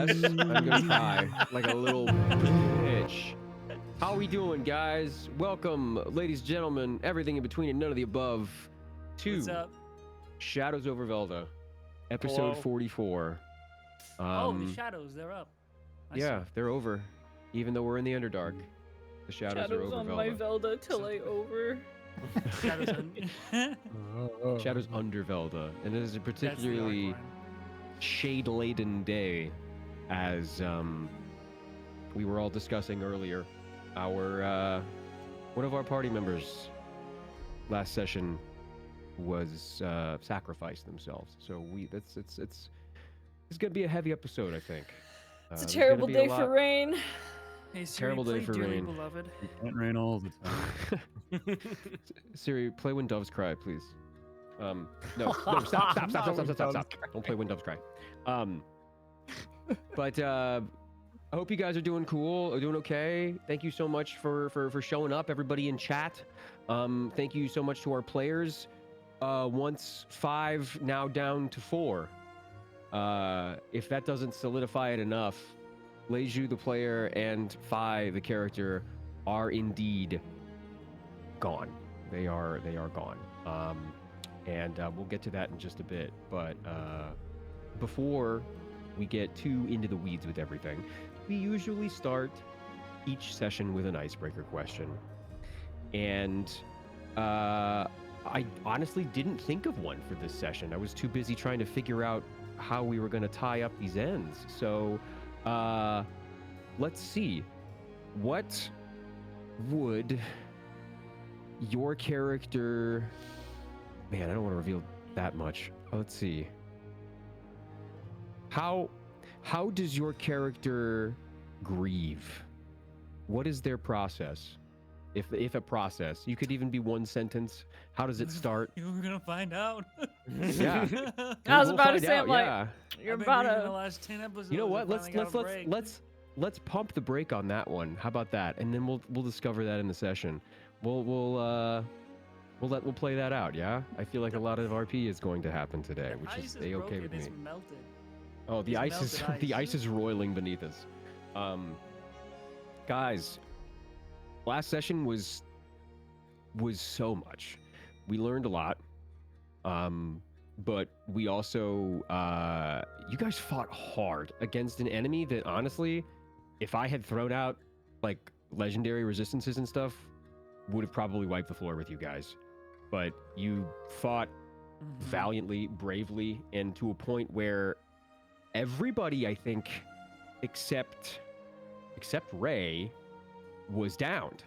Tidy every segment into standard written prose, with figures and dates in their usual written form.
Yes, I'm gonna cry like a little bitch. How we doing, guys? Welcome, ladies and gentlemen, everything in between and none of the above, What's to up? Shadows over Velda, episode Hello. 44. Oh, the shadows, they're up. I Yeah, see. they're over. Even though we're in the Underdark, the shadows are Shadows over on my Velda. Velda till I over. Shadows on. Shadows under Velda, and it is a That's the arc particularly line. shade-laden day, as we were all discussing earlier. Our one of our party members last session was sacrificed themselves, so it's gonna be a heavy episode, I think. It's a There's terrible gonna be day for rain. Hey, Siri, Terrible day play for Dearly rain. Beloved. It can't rain all the time. Siri, play When Doves Cry, please. No, stop. Don't play When Doves Cry. But I hope you guys are doing cool, or doing okay. Thank you so much for showing up, everybody in chat. Thank you so much to our players. Once 5, now down to 4. If that doesn't solidify it enough, Leju, the player, and Fi, the character, are indeed gone. They are gone. And we'll get to that in just a bit. But before we get too into the weeds with everything, we usually start each session with an icebreaker question. And I honestly didn't think of one for this session. I was too busy trying to figure out how we were going to tie up these ends. So let's see. What would your character... Man, I don't want to reveal that much. Let's see. How does your character grieve? What is their process? If a process, you could even be one sentence. How does it start? You were gonna find out. Yeah. I was We'll about to find say, out, I'm like, yeah. you're I've been about reading the to. last 10 episodes. You know what? I finally got a break. Let's pump the brake on that one. How about that? And then we'll discover that in the session. We'll play that out. Yeah. I feel like a lot of RP is going to happen today, The which is ice okay with me. It's melted. Oh, the It's ice is melted the ice. ice is roiling beneath us. Guys, last session was so much. We learned a lot. But we also you guys fought hard against an enemy that honestly, if I had thrown out like legendary resistances and stuff, would have probably wiped the floor with you guys. But you fought valiantly, bravely, and to a point where everybody, I think, except Ray, was downed,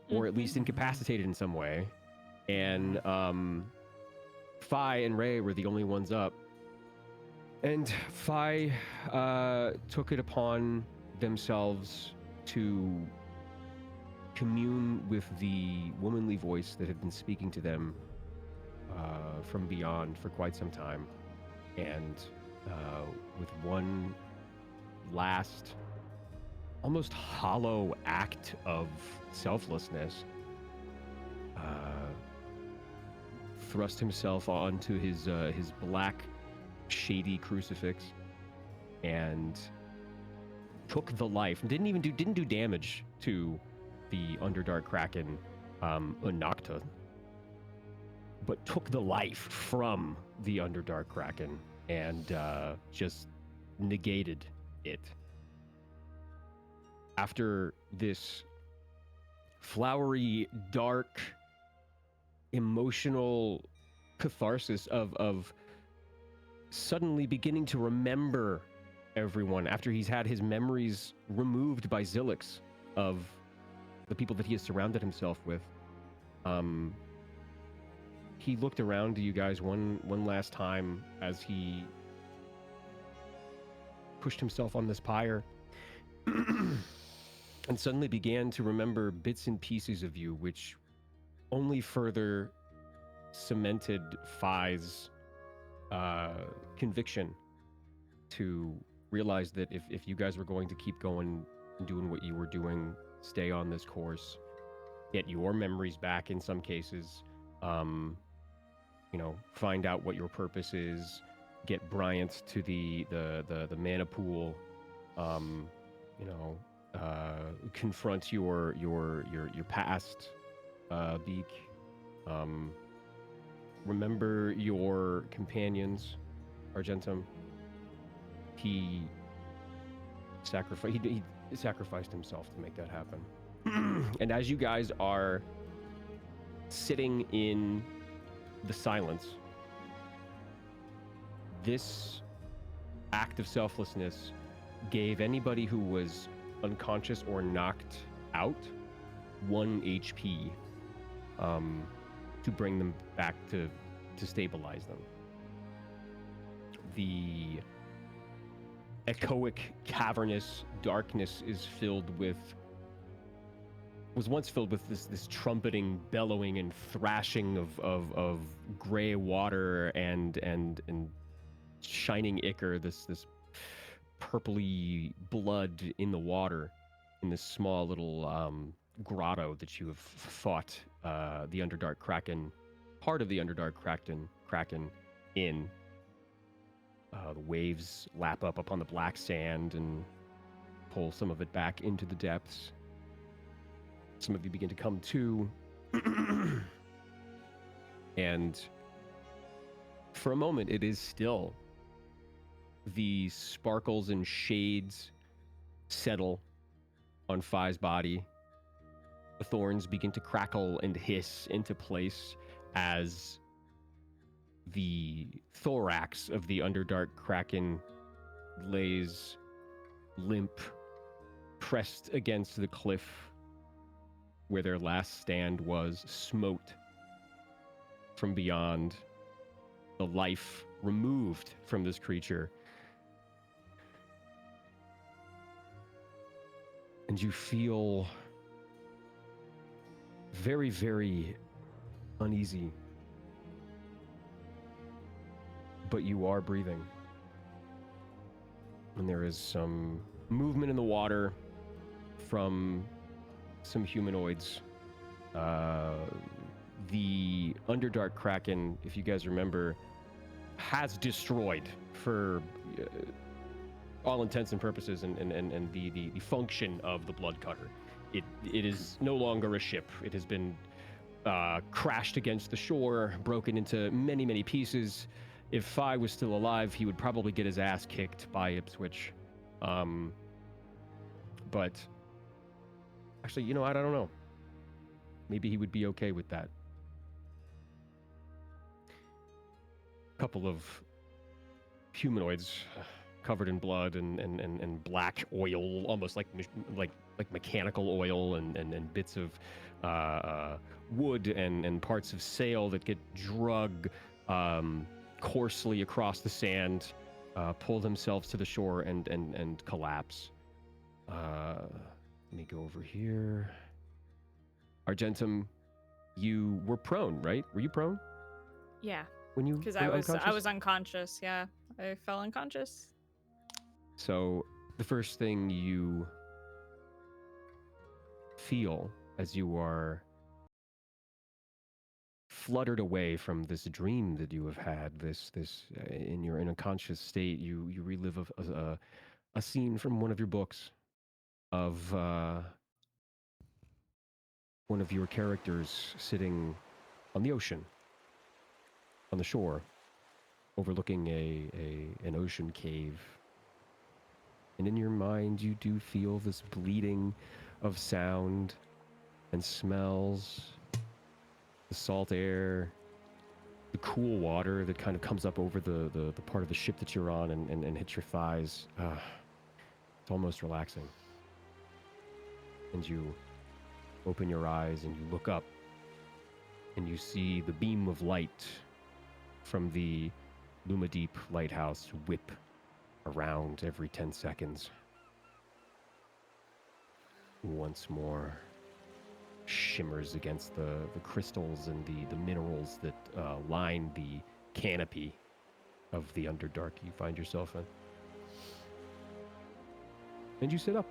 or at least incapacitated in some way. And Fi and Ray were the only ones up. And Fi took it upon themselves to commune with the womanly voice that had been speaking to them from beyond for quite some time. And with one last, almost hollow act of selflessness, thrust himself onto his black, shady crucifix, and took the life. Didn't do damage to the Underdark Kraken, Unakta, but took the life from the Underdark Kraken and just negated it. After this flowery, dark, emotional catharsis of suddenly beginning to remember everyone after he's had his memories removed by Zilix of the people that he has surrounded himself with. He looked around to you guys one last time as he pushed himself on this pyre and suddenly began to remember bits and pieces of you, which only further cemented Fi's conviction to realize that if you guys were going to keep going and doing what you were doing, stay on this course, get your memories back in some cases, find out what your purpose is, get Bryant to the mana pool, you know, confront your past, Beak. Remember your companions, Argentum. He sacrificed himself to make that happen. And as you guys are sitting in the silence, this act of selflessness gave anybody who was unconscious or knocked out 1 HP to bring them back to stabilize them. The echoic, cavernous darkness was once filled with this trumpeting, bellowing, and thrashing of gray water and shining ichor, this purpley blood in the water in this small little grotto that you have fought the Underdark Kraken, part of the Underdark Kraken in. The waves lap up upon the black sand and pull some of it back into the depths. Some of you begin to come to. And for a moment, it is still. The sparkles and shades settle on Phi's body. The thorns begin to crackle and hiss into place as the thorax of the Underdark Kraken lays limp, pressed against the cliff where their last stand was, smote from beyond, the life removed from this creature. And you feel very, very uneasy. But you are breathing. And there is some movement in the water from some humanoids. The Underdark Kraken, if you guys remember, has destroyed, for all intents and purposes, and the function of the Blood Cutter. It is no longer a ship. It has been crashed against the shore, broken into many, many pieces. If Phi was still alive, he would probably get his ass kicked by Ipswich. But actually, you know what? I don't know. Maybe he would be okay with that. A couple of humanoids covered in blood and black oil, almost like mechanical oil, and bits of wood and parts of sail that get drug coarsely across the sand, pull themselves to the shore and collapse. Let me go over here. Argentum, you were prone, right? Were you prone Yeah, when you? because were I was unconscious? unconscious. Yeah, I fell unconscious. So the first thing you feel as you are fluttered away from this dream that you have had, this in your unconscious state, you relive a scene from one of your books of one of your characters sitting on the ocean, on the shore, overlooking an ocean cave. And in your mind, you do feel this bleeding of sound and smells, the salt air, the cool water that kind of comes up over the part of the ship that you're on and hits your thighs. It's almost relaxing. And you open your eyes and you look up and you see the beam of light from the Lumadeep lighthouse whip around every 10 seconds. Once more shimmers against the crystals and the minerals that line the canopy of the Underdark you find yourself in. And you sit up.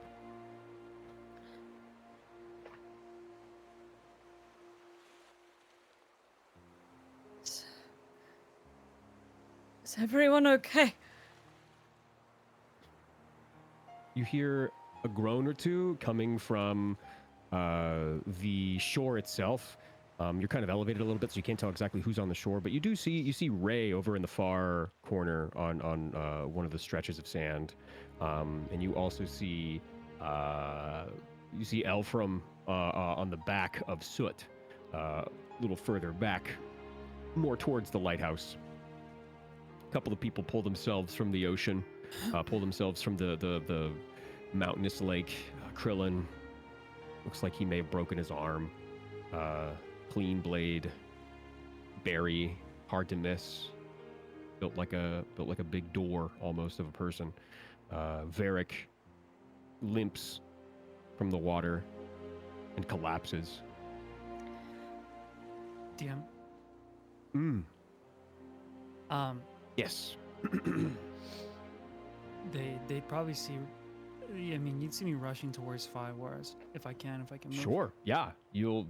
Is everyone okay? You hear a groan or two coming from the shore itself. You're kind of elevated a little bit, so you can't tell exactly who's on the shore, but you see Ray over in the far corner on one of the stretches of sand, and you also see Elfram on the back of Soot, a little further back, more towards the lighthouse. A couple of people pull themselves from the ocean, pull themselves from the mountainous lake. Krillin looks like he may have broken his arm. Clean blade. Barry, hard to miss. Built like a big door almost of a person. Varric limps from the water and collapses. DM. Yes. They'd probably see. I mean, you'd see me rushing towards Phi, whereas if I can move. Sure. Yeah. You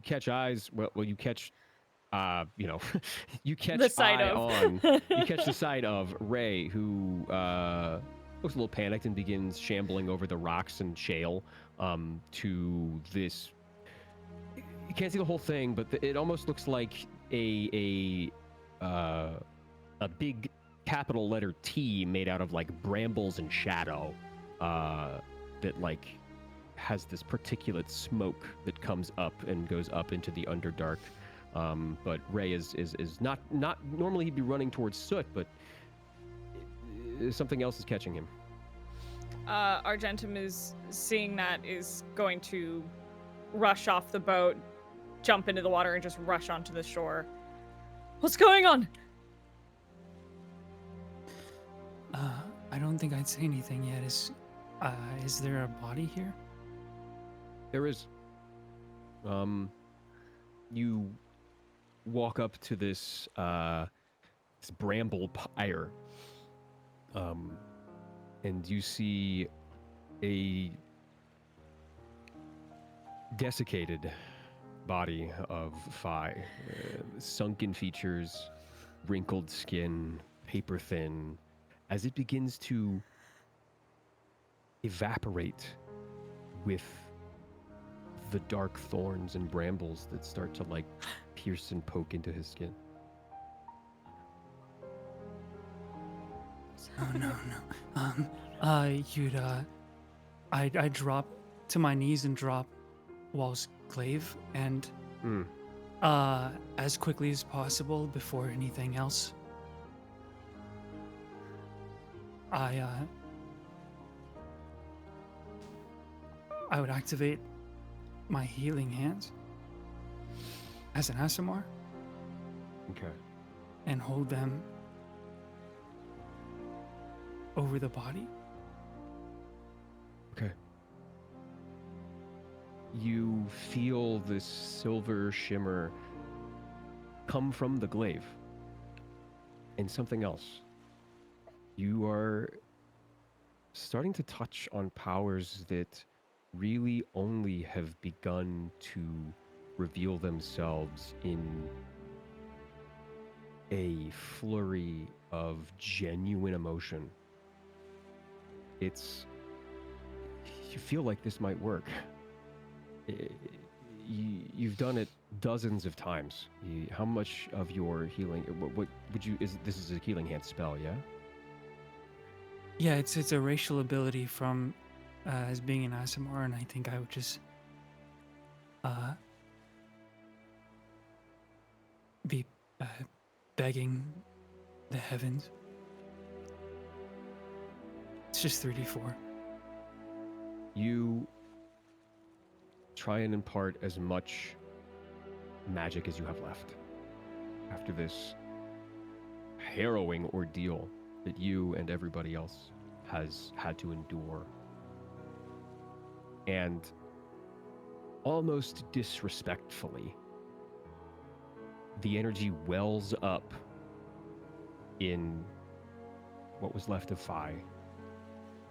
catch eyes. Well, you catch. You catch The sight eye of. on. You catch the sight of Ray, who looks a little panicked and begins shambling over the rocks and shale to this. You can't see the whole thing, but it almost looks like a big capital letter T made out of like brambles and shadow that like has this particulate smoke that comes up and goes up into the Underdark. But Ray is not normally he'd be running towards Soot, but something else is catching him. Argentum is seeing that, is going to rush off the boat, jump into the water, and just rush onto the shore. What's going on? I don't think I'd say anything yet. Is there a body here? There is. You walk up to this bramble pyre, and you see a desiccated body of Phi, sunken features, wrinkled skin, paper thin, as it begins to evaporate with the dark thorns and brambles that start to like pierce and poke into his skin. Oh no. I'd drop to my knees and drop Wall's glaive and as quickly as possible before anything else. I would activate my healing hands as an ASMR. Okay. And hold them over the body. Okay. You feel this silver shimmer come from the glaive and something else. You are starting to touch on powers that really only have begun to reveal themselves in a flurry of genuine emotion. You feel like this might work. You've done it dozens of times. How much of your healing, what would you, this is a healing hand spell, yeah? Yeah, it's a racial ability from as being an ASMR, and I think I would just be begging the heavens. It's just 3d4. You try and impart as much magic as you have left after this harrowing ordeal that you and everybody else has had to endure. And almost disrespectfully, the energy wells up in what was left of Phi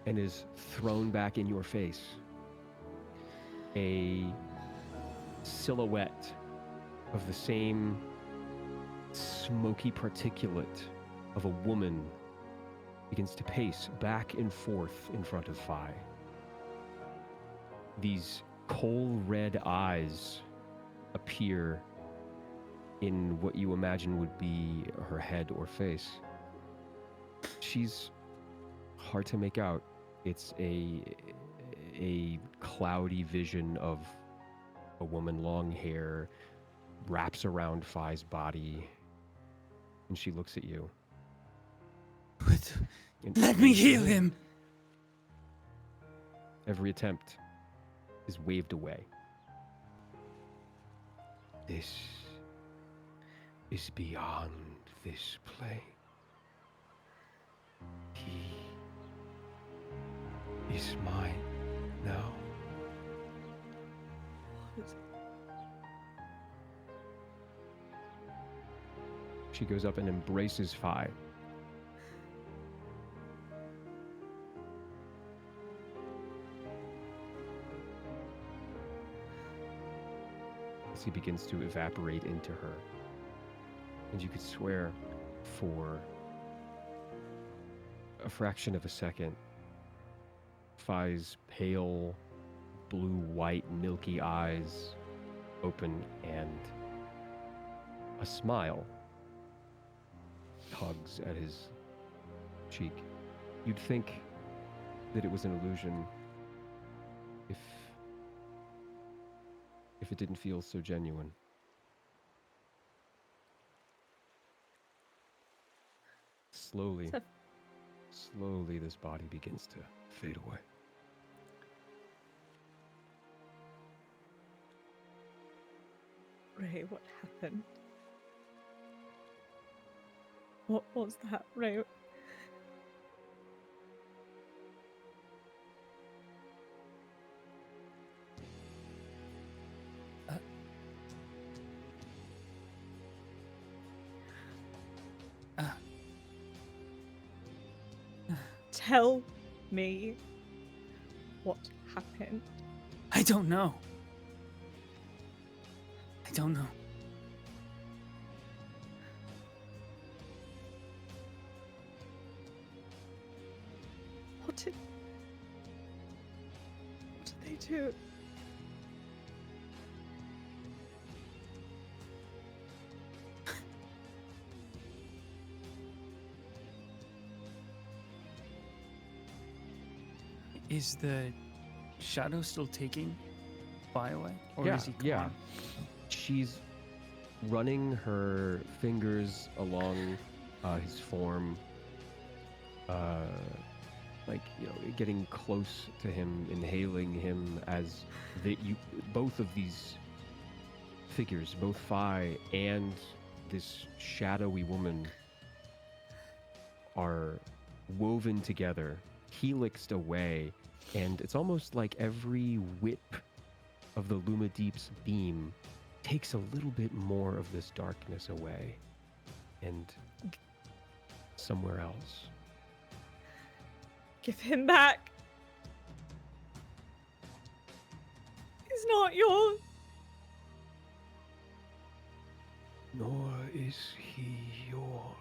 and is thrown back in your face. A silhouette of the same smoky particulate of a woman begins to pace back and forth in front of Phi. These coal red eyes appear in what you imagine would be her head or face. She's hard to make out. It's a cloudy vision of a woman, long hair, wraps around Phi's body, and she looks at you. And Let me heal him. Every attempt is waved away. This is beyond this plane. He is mine now. She goes up and embraces Phi. As he begins to evaporate into her. And you could swear for a fraction of a second, Phi's pale, blue-white, milky eyes open and a smile tugs at his cheek. You'd think that it was an illusion if it didn't feel so genuine. Slowly, this body begins to fade away. Ray, what happened? What was that, Ray? Tell me what happened. I don't know. I don't know. What did they do? Is the shadow still taking Phi away? Or Yeah, is he gone? yeah. She's running her fingers along his form, like, you know, getting close to him, inhaling him as both of these figures, both Phi and this shadowy woman, are woven together, helixed away, and it's almost like every whip of the Luma Deep's beam takes a little bit more of this darkness away and somewhere else. Give him back. He's not yours. Nor is he yours.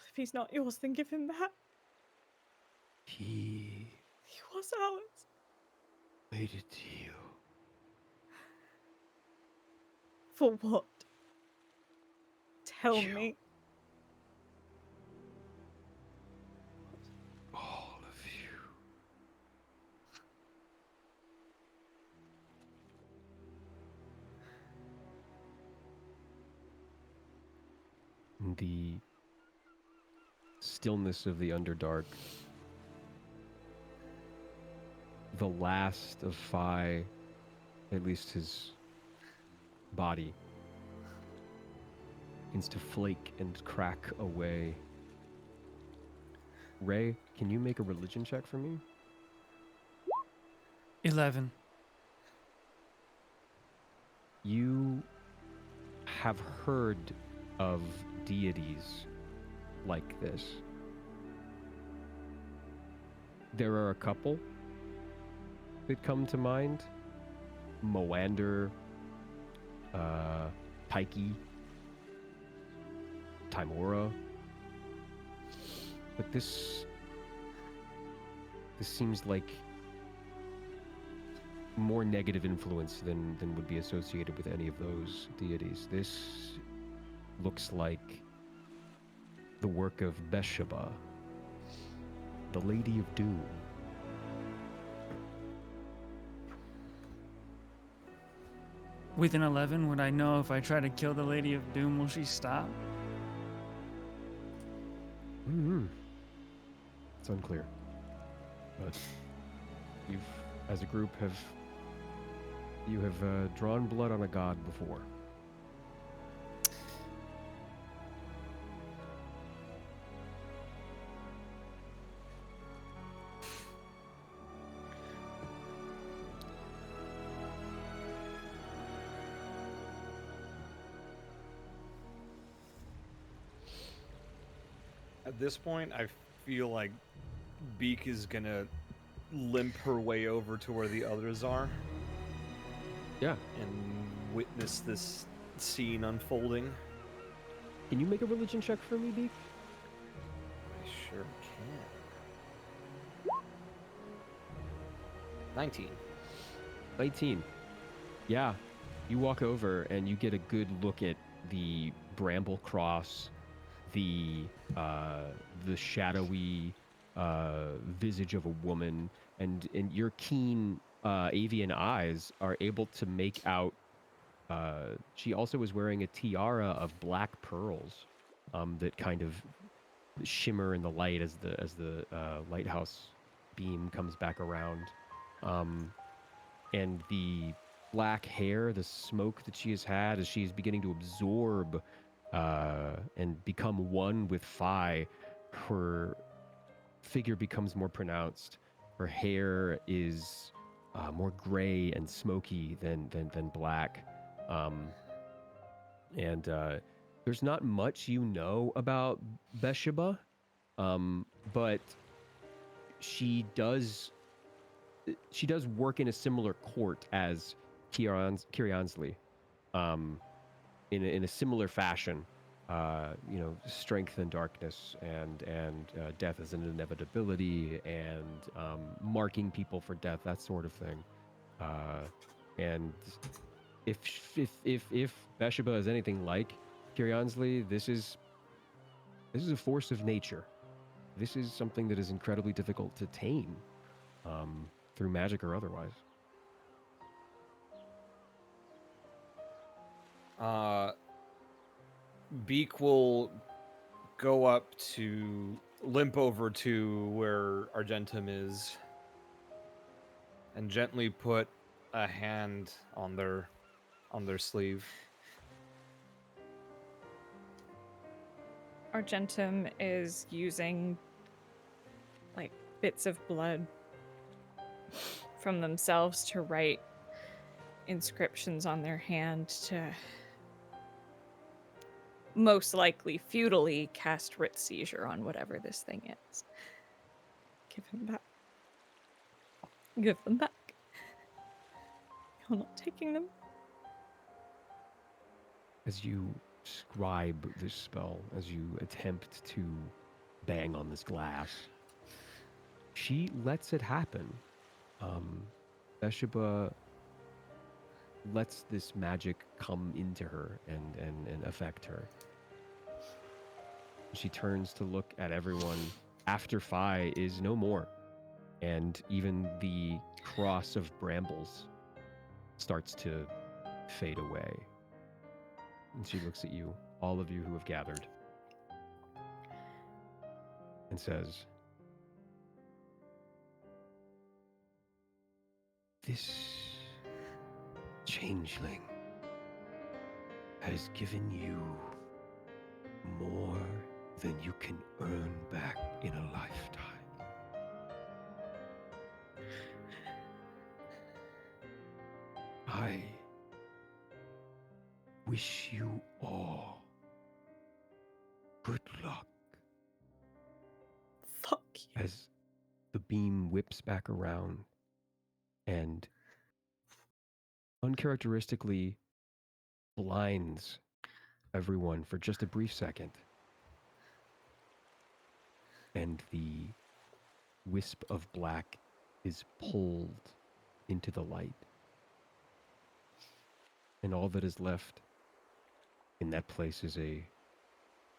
If he's not yours, then give him back. He He was ours. made a deal. For what? Tell You. me. All of you. In the stillness of the Underdark, the last of Phi, at least his body, begins to flake and crack away. Ray, can you make a religion check for me? 11. You have heard of deities like this. There are a couple that come to mind. Moander, Tyche, Timora, But this seems like more negative influence than would be associated with any of those deities. This looks like the work of Bathsheba, the Lady of Doom. With an 11, would I know if I try to kill the Lady of Doom, will she stop? It's unclear. But you've, as a group, have drawn blood on a god before. At this point, I feel like Beak is gonna limp her way over to where the others are Yeah. and witness this scene unfolding. Can you make a religion check for me, Beak? I sure can. 19. 19. Yeah. You walk over and you get a good look at the bramble cross, the shadowy visage of a woman, and your keen avian eyes are able to make out. She also is wearing a tiara of black pearls that kind of shimmer in the light as the lighthouse beam comes back around, and the black hair, the smoke that she has had as she is beginning to absorb and become one with Phi, her figure becomes more pronounced. Her hair is more gray and smoky than black. And there's not much you know about Bathsheba, but she does work in a similar court as Kiriansley, in a similar fashion. Strength and darkness, and death as an inevitability, and marking people for death, that sort of thing. And if Bathsheba is anything like Kiriansley, this is a force of nature. This is something that is incredibly difficult to tame, through magic or otherwise. Beak will go up to limp over to where Argentum is and gently put a hand on their sleeve. Argentum is using like bits of blood from themselves to write inscriptions on their hand to most likely futilely cast writ seizure on whatever this thing is. Give him back. Give them back. You're not taking them. As you scribe this spell, as you attempt to bang on this glass, she lets it happen. Bathsheba lets this magic come into her and affect her. She turns to look at everyone after Phi is no more, and even the cross of brambles starts to fade away. And she looks at you, all of you who have gathered, and says, "This changeling has given you more than you can earn back in a lifetime. I wish you all good luck." Fuck you. As the beam whips back around and uncharacteristically blinds everyone for just a brief second. and the wisp of black is pulled into the light. And all that is left in that place is a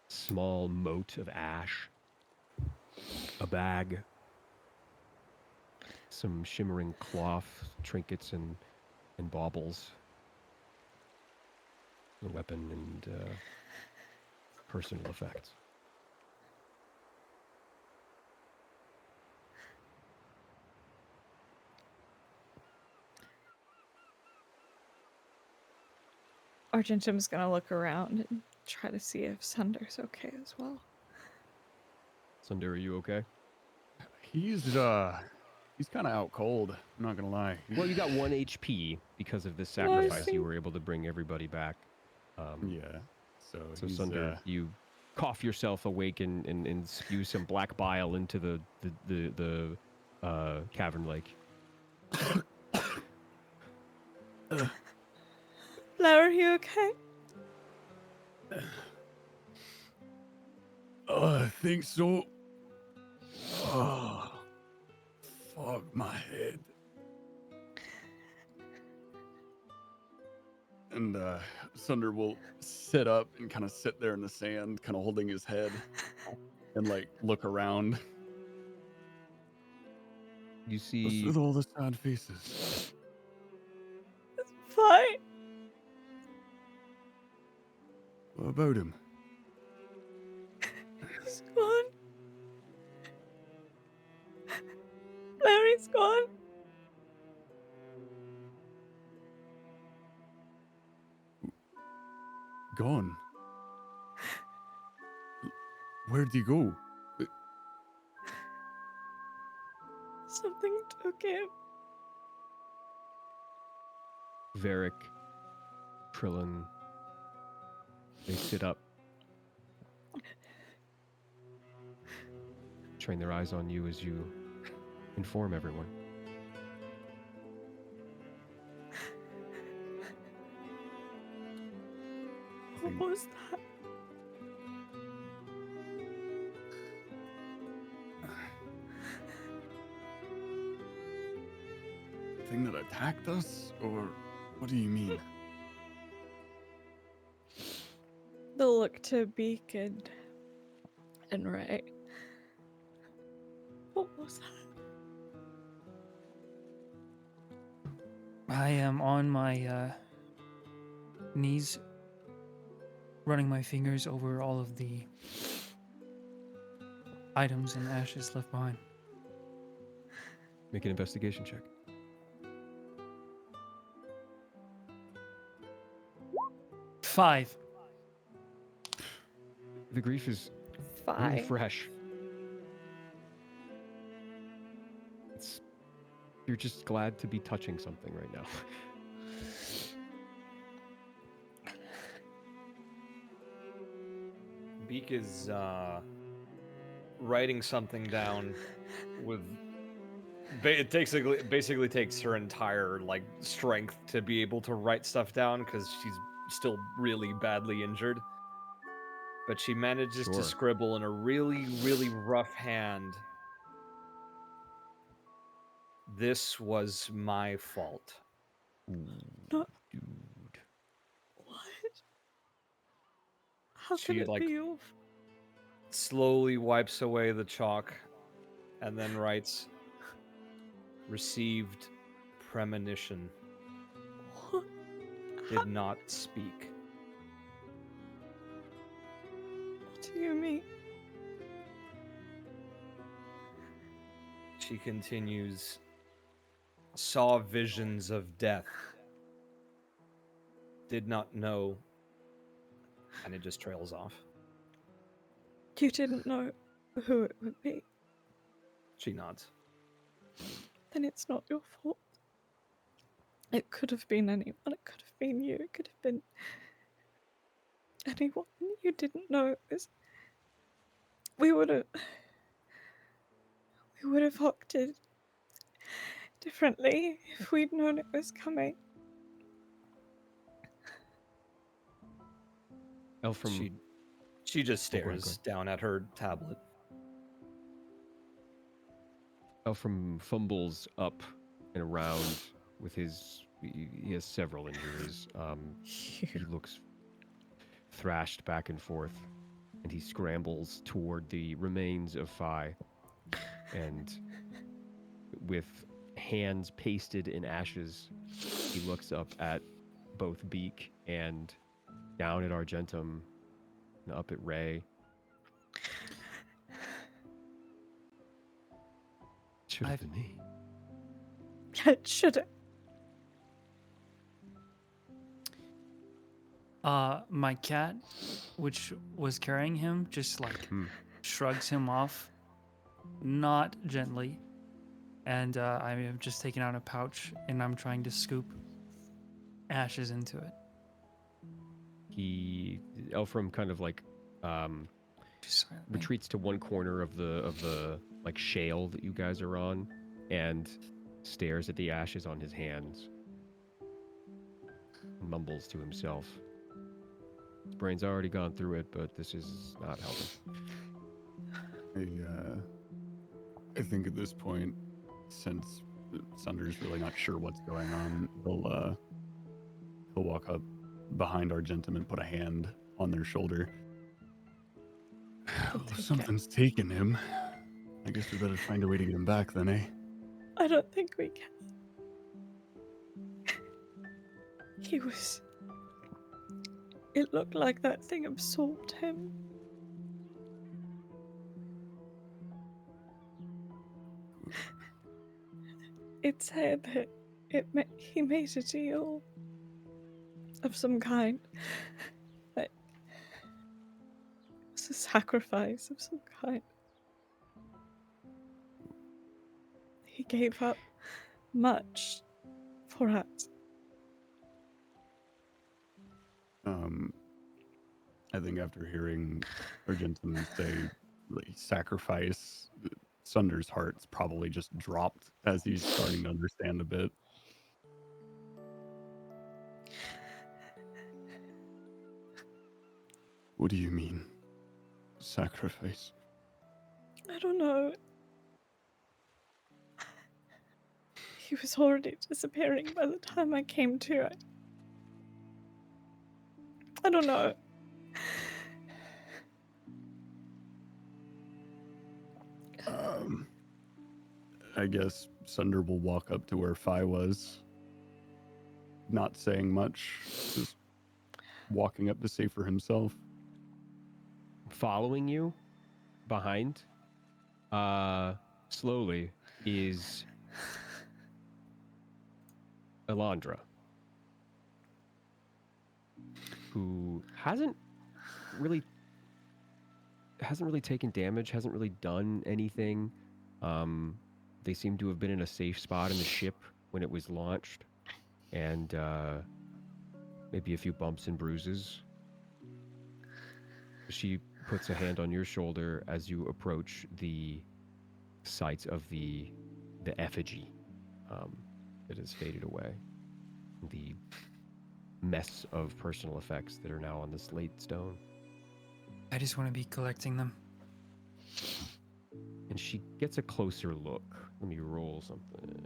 small mote of ash, a bag, some shimmering cloth, trinkets, and baubles, a weapon, and personal effects. Argentum's gonna look around and try to see if Sunder's okay as well. Sunder, are you okay? He's kind of out cold. I'm not gonna lie. Well, you got 1 HP because of this sacrifice. You were able to bring everybody back. Yeah. So So he's, Sunder, you cough yourself awake and spew some black bile into the cavern lake. Blair, are you okay? I think so. Oh, fuck my head. And Sunder will sit up and kind of sit there in the sand, kind of holding his head and like look around. You What's see with all the sad faces? It's fine. What about him? He's gone. Larry's gone. Gone. Where'd he go? Something took him. Varric, Trillin. They sit up, train their eyes on you as you inform everyone. What was that? Thing that attacked us? Or what do you mean? They'll look to Beak and Ray. What was that? I am on my knees, running my fingers over all of the items and ashes left behind. Make an investigation check. Five. The grief is really 5. fresh. You're just glad to be touching something right now. Beak is writing something down with. It basically takes her entire like strength to be able to write stuff down because she's still really badly injured. But she manages Sure. to scribble in a really, really rough hand. This was my fault. Ooh, No. dude. What? How She, could it like, be your Slowly wipes away the chalk and then writes, received premonition. What? Did not speak. What do you mean? She continues, saw visions of death. Did not know. And it just trails off. You didn't know who it would be. She nods. Then it's not your fault. It could have been anyone. It could have been you. It could have been anyone. You didn't know it was. We would have acted differently if we'd known it was coming. Elfram, She just Oh, go ahead, stares down at her tablet. Elfram fumbles up and around with his. He has several injuries. He looks thrashed back and forth, and he scrambles toward the remains of Phi, and with hands pasted in ashes, he looks up at both Beak and down at Argentum and up at Ray. Should have been me. It should. My cat, which was carrying him, just like shrugs him off, not gently. And I am just taking out a pouch and I'm trying to scoop ashes into it. Elfram kind of like Just silently. retreats to one corner of the like shale that you guys are on, and stares at the ashes on his hands. Mumbles to himself. His brain's already gone through it, but this is not helping. I think at this point, since Sunder's really not sure what's going on, he'll walk up behind Argentum and put a hand on their shoulder. Well, if something's taken him, I guess we better find a way to get him back then, eh? I don't think we can. He was. It looked like that thing absorbed him. It said that he made a deal of some kind. Like, it was a sacrifice of some kind. He gave up much for us. I think after hearing Argentum say like, sacrifice, Sunder's heart's probably just dropped as he's starting to understand a bit. What do you mean, sacrifice? I don't know. He was already disappearing by the time I came to it. I don't know. I guess Sunder will walk up to where Phi was, not saying much, just walking up to say for himself. Following you behind, slowly, is Elandra, who hasn't really taken damage, hasn't really done anything. They seem to have been in a safe spot in the ship when it was launched, and maybe a few bumps and bruises. She puts a hand on your shoulder as you approach the site of the effigy that has faded away. The mess of personal effects that are now on the slate stone. I just want to be collecting them. And she gets a closer look. Let me roll something.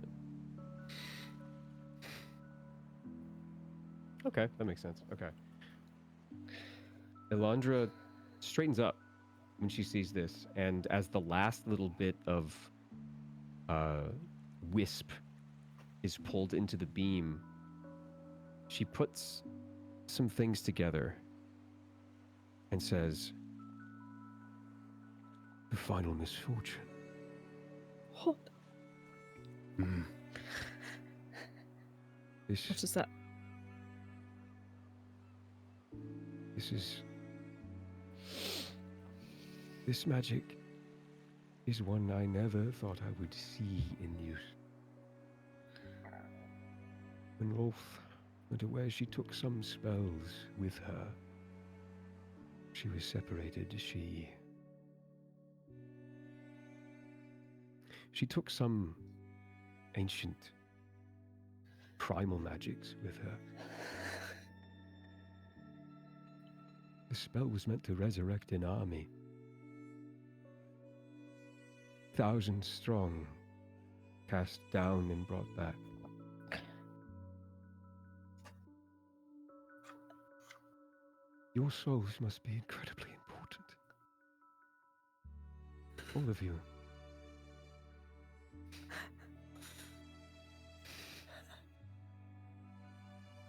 Okay, that makes sense. Okay. Elandra straightens up when she sees this, and as the last little bit of wisp is pulled into the beam, she puts some things together and says, "The final misfortune." What? This What is that? This magic is one I never thought I would see in use. When Rolf went away, she took some spells with her. She was separated. She took some ancient primal magics with her. The spell was meant to resurrect an army. 1,000 strong, cast down and brought back. Your souls must be incredibly important. All of you.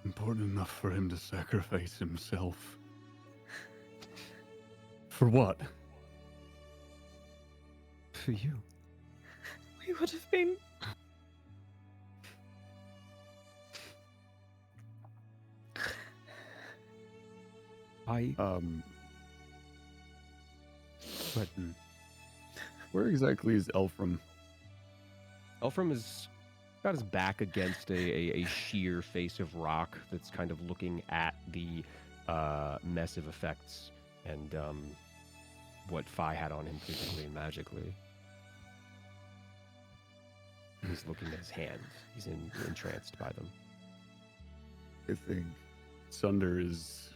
Important enough for him to sacrifice himself. For what? For you. We would have been. I. But Where exactly is Elfram? Elfram is got his back against a sheer face of rock that's kind of looking at the mess of effects and what Fi had on him physically and magically. He's looking at his hands. He's entranced by them. I think Sunder is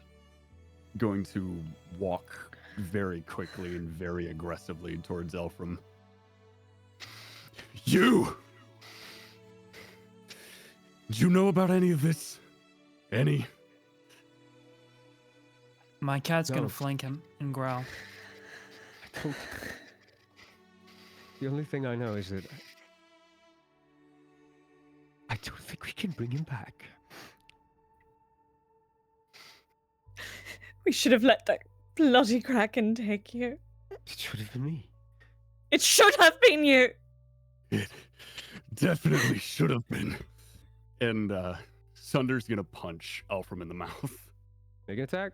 going to walk very quickly and very aggressively towards Elfram. You! Do you know about any of this? Any? My cat's No. gonna flank him and growl. I don't. The only thing I know is that I don't think we can bring him back. We should have let that bloody Kraken take you. It should have been me. It should have been you! It definitely should have been. And Sunder's gonna punch Elfram in the mouth. Make an attack.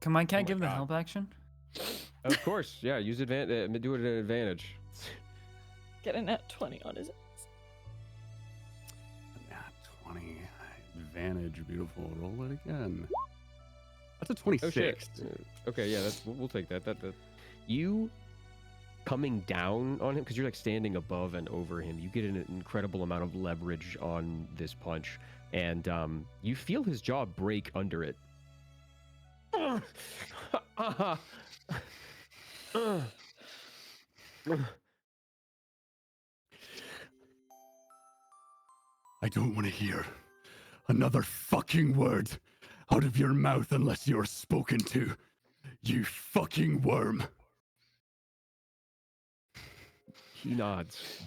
Can my cat my give the God. help action? Of course, yeah. Use advantage. Do it at an advantage. Get a nat 20 on his ass. Nat 20 advantage, beautiful. Roll it again. That's a 26. Oh shit. Okay, yeah. We'll take that. That you coming down on him because you're like standing above and over him. You get an incredible amount of leverage on this punch, and you feel his jaw break under it. I don't want to hear another fucking word out of your mouth unless you're spoken to. You fucking worm. He nods.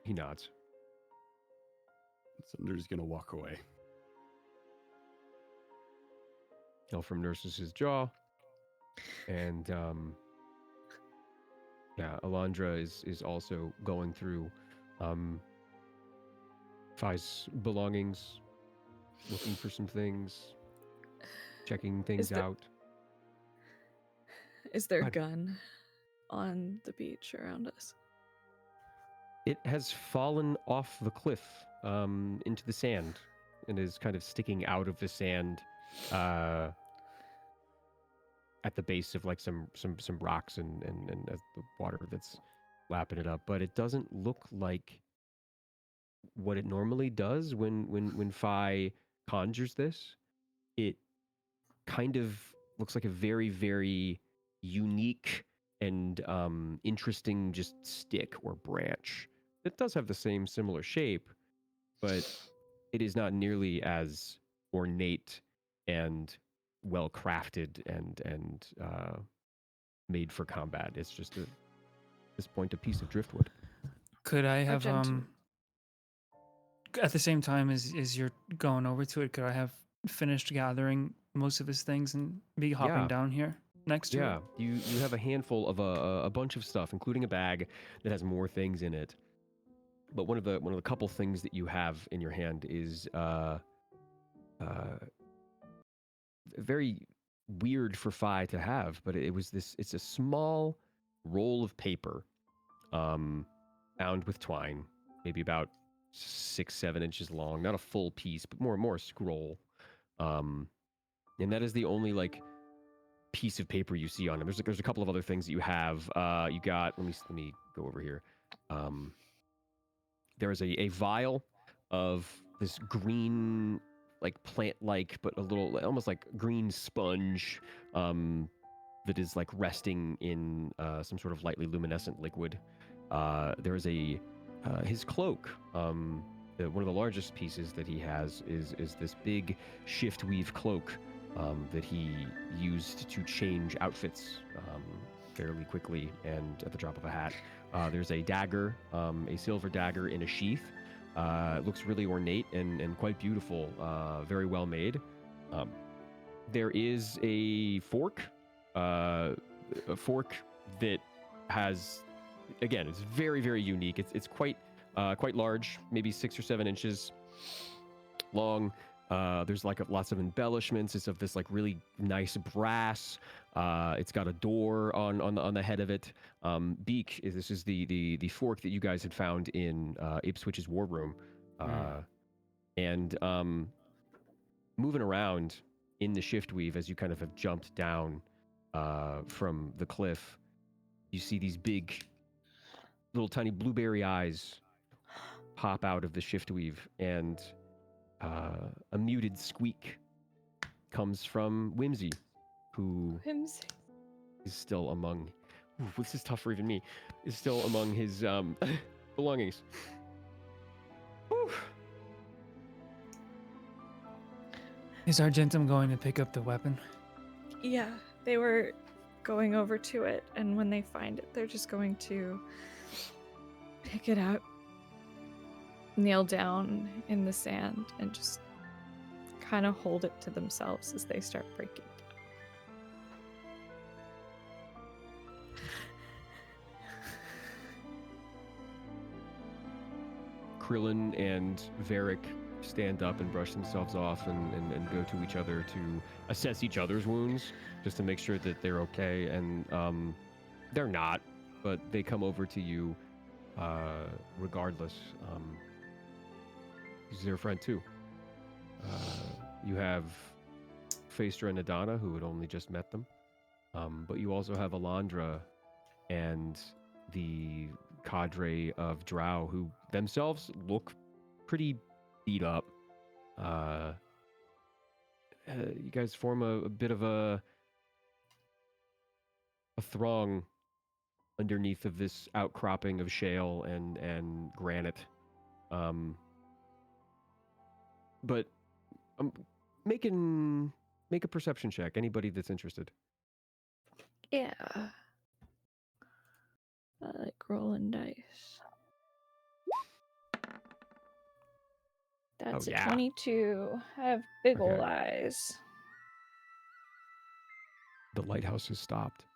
He nods. Sunder's gonna walk away. Elfram nurses his jaw, and yeah, Alondra is also going through Fi's belongings, looking for some things, checking things there- out. Is there a God. gun on the beach around us? It has fallen off the cliff into the sand and is kind of sticking out of the sand at the base of like some rocks and the water that's lapping it up. But it doesn't look like what it normally does when Fi conjures this. It kind of looks like a very, very unique and interesting just stick or branch. It does have the same similar shape, but it is not nearly as ornate and well crafted and made for combat. It's just at this point a piece of driftwood. Could I have Argento. at the same time as you're going over to it, could I have finished gathering most of his things and be hopping Yeah. down here next to Yeah, it? you have a handful of a bunch of stuff, including a bag that has more things in it. But one of the couple things that you have in your hand is very weird for Fi to have, but it's a small roll of paper, bound with twine, maybe about 6-7 inches long, not a full piece, but more a scroll. And that is the only like piece of paper you see on him. There's a couple of other things that you have. You got let me go over here. there is a vial of this green, like plant-like, but a little almost like green sponge that is like resting in some sort of lightly luminescent liquid. There is a his cloak. One of the largest pieces that he has is this big shift weave cloak that he used to change outfits fairly quickly and at the drop of a hat. There's a dagger, a silver dagger in a sheath. It looks really ornate and quite beautiful, very well made. There is a fork that has, again, it's very, very unique. It's quite large, maybe 6 or 7 inches long. There's like lots of embellishments. It's of this like really nice brass. It's got a door on the head of it. Beak this is the fork that you guys had found in Ipswich's war room, and moving around in the shift weave as you kind of have jumped down from the cliff. You see these big, little tiny blueberry eyes pop out of the shift weave, and a muted squeak comes from Whimsy, who Whimsy. is still among. Ooh, this is tough for even me. Is still among his belongings. Whew. Is Argentum going to pick up the weapon? Yeah, they were going over to it, and when they find it, they're just going to pick it up, kneel down in the sand, and just kind of hold it to themselves as they start breaking down. Krillin and Varric stand up and brush themselves off and go to each other to assess each other's wounds, just to make sure that they're okay. And they're not, but they come over to you regardless. He's their friend too. You have Phaestra and Adana, who had only just met them. But you also have Alondra and the cadre of drow who themselves look pretty beat up. You guys form a bit of a throng underneath of this outcropping of shale and granite. But make a perception check. Anybody that's interested. Yeah. I like rolling dice. That's Oh, yeah. a 22. I have big ol' Okay. eyes. The lighthouse has stopped.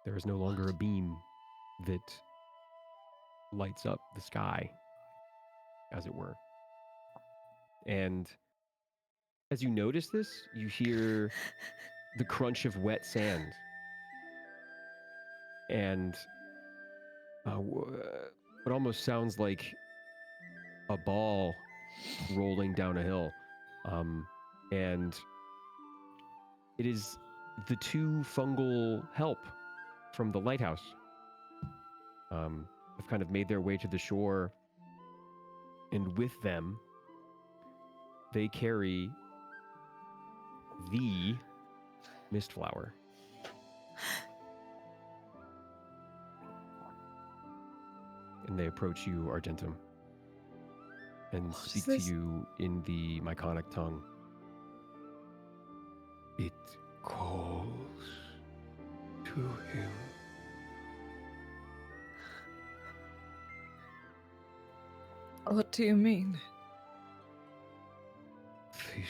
There is no longer a beam that lights up the sky, as it were. And as you notice this, you hear the crunch of wet sand. And what almost sounds like a ball rolling down a hill. And it is the 2 fungal help from the lighthouse. Have kind of made their way to the shore, and with them, they carry the Mistflower. And they approach you, Argentum, and speak to you in the Myconic tongue. It calls to him. What do you mean? This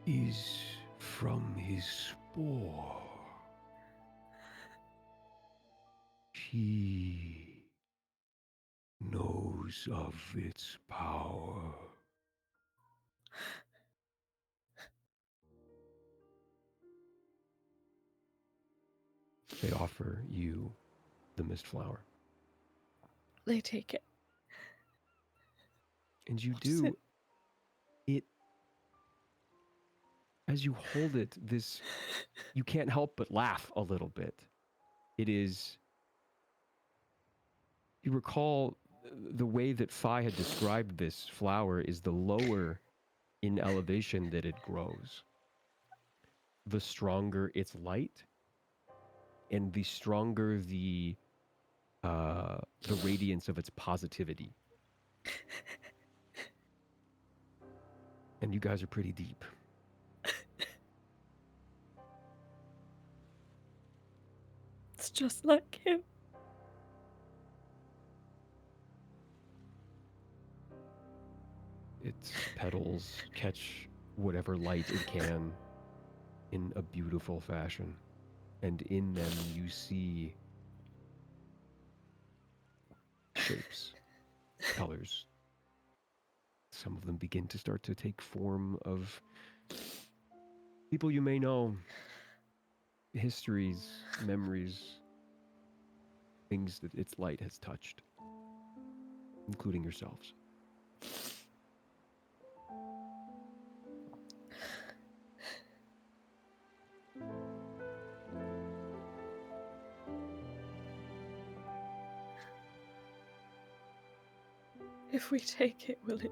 is from his spore. He knows of its power. They offer you the Mistflower. They take it. And you What is do. It, as you hold it, you can't help but laugh a little bit. It is You recall the way that Phi had described this flower is the lower in elevation that it grows, the stronger its light, and the stronger the radiance of its positivity. And you guys are pretty deep. It's just like him. Its petals catch whatever light it can in a beautiful fashion. And in them you see shapes, colors. Some of them begin to start to take form of people you may know, histories, memories, things that its light has touched, including yourselves. If we take it, will it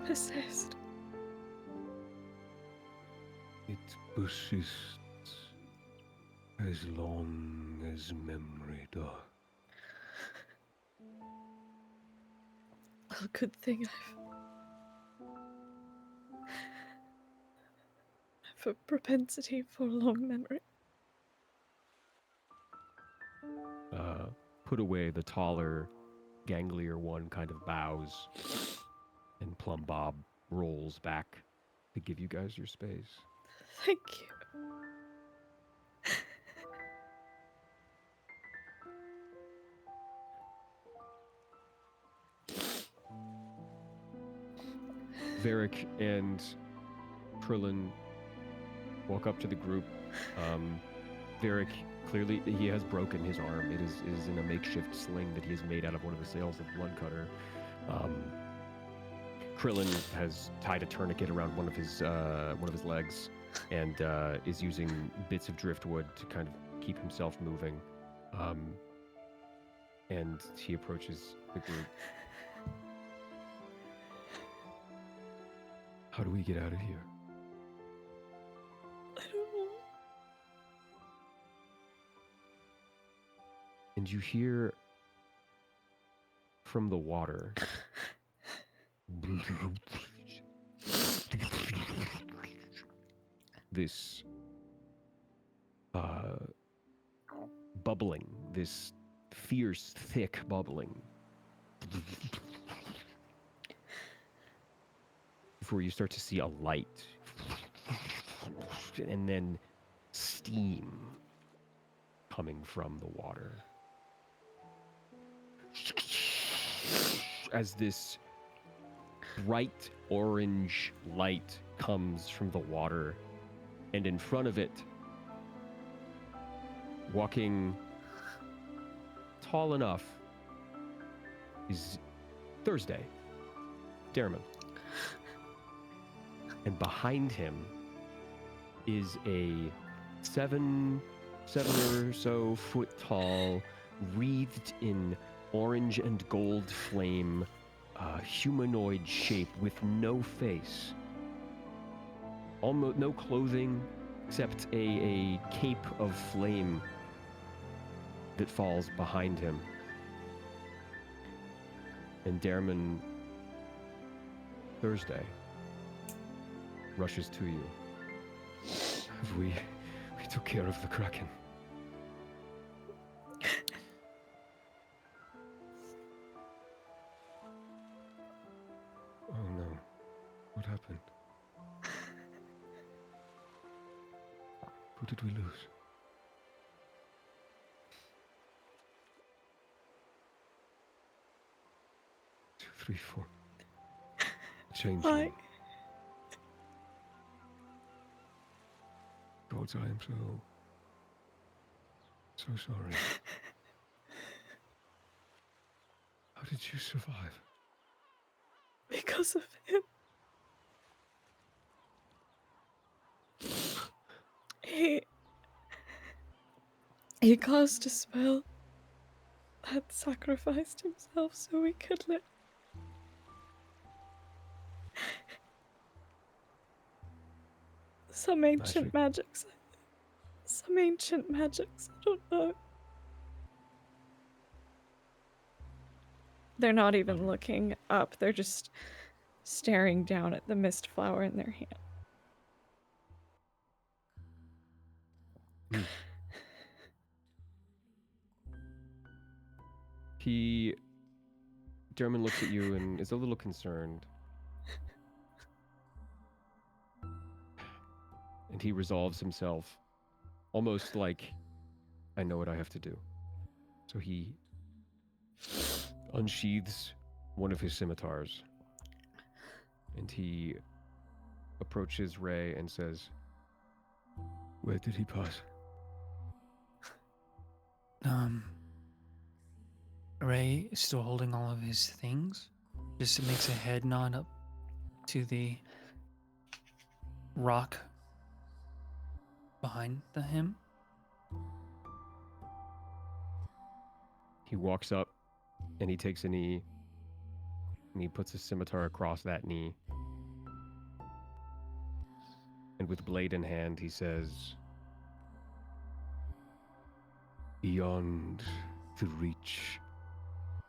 persist? It persists as long as memory does. Well, good thing I've a propensity for long memory. Put away the taller, ganglier one kind of bows, and Plum Bob rolls back to give you guys your space. Thank you. Varric and Krillin walk up to the group. Varric, clearly, he has broken his arm. It is in a makeshift sling that he has made out of one of the sails of Bloodcutter. Krillin has tied a tourniquet around one of his legs and is using bits of driftwood to kind of keep himself moving. And he approaches the group. How do we get out of here? I don't know. And you hear from the water this bubbling, this fierce, thick bubbling. Before you start to see a light and then steam coming from the water. As this bright orange light comes from the water, and in front of it, walking tall enough, is Thursday, Dermot. And behind him is a seven or so foot tall, wreathed in orange and gold flame, humanoid shape with no face. Almost no clothing except a cape of flame that falls behind him. And Darman Thursday rushes to you. We took care of the Kraken. Oh no. What happened? Who did we lose? Two, three, four. Change. Why? Gods, I am so sorry. How did you survive? Because of him. He cast a spell had sacrificed himself so we could live. Some ancient magics. Some ancient magics. I don't know. They're not even looking up. They're just staring down at the mist flower in their hand. Derman looks at you and is a little concerned. And he resolves himself, almost like, I know what I have to do. So he unsheathes one of his scimitars. And he approaches Ray and says, "Where did he pass?" Ray is still holding all of his things. Just makes a head nod up to the rock behind him. He walks up and he takes a knee and he puts his scimitar across that knee. And with blade in hand, he says, "Beyond the reach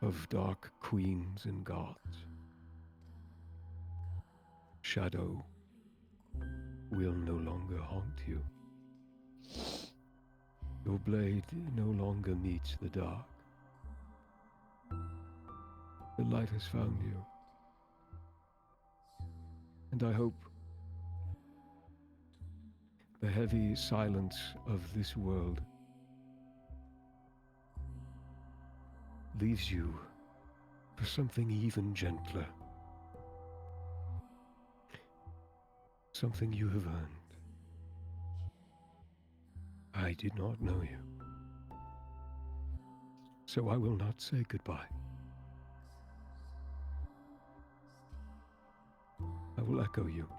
of dark queens and gods, shadow will no longer haunt you. Your blade no longer meets the dark. The light has found you. And I hope the heavy silence of this world leaves you for something even gentler. Something you have earned. I did not know you, so I will not say goodbye. I will echo you.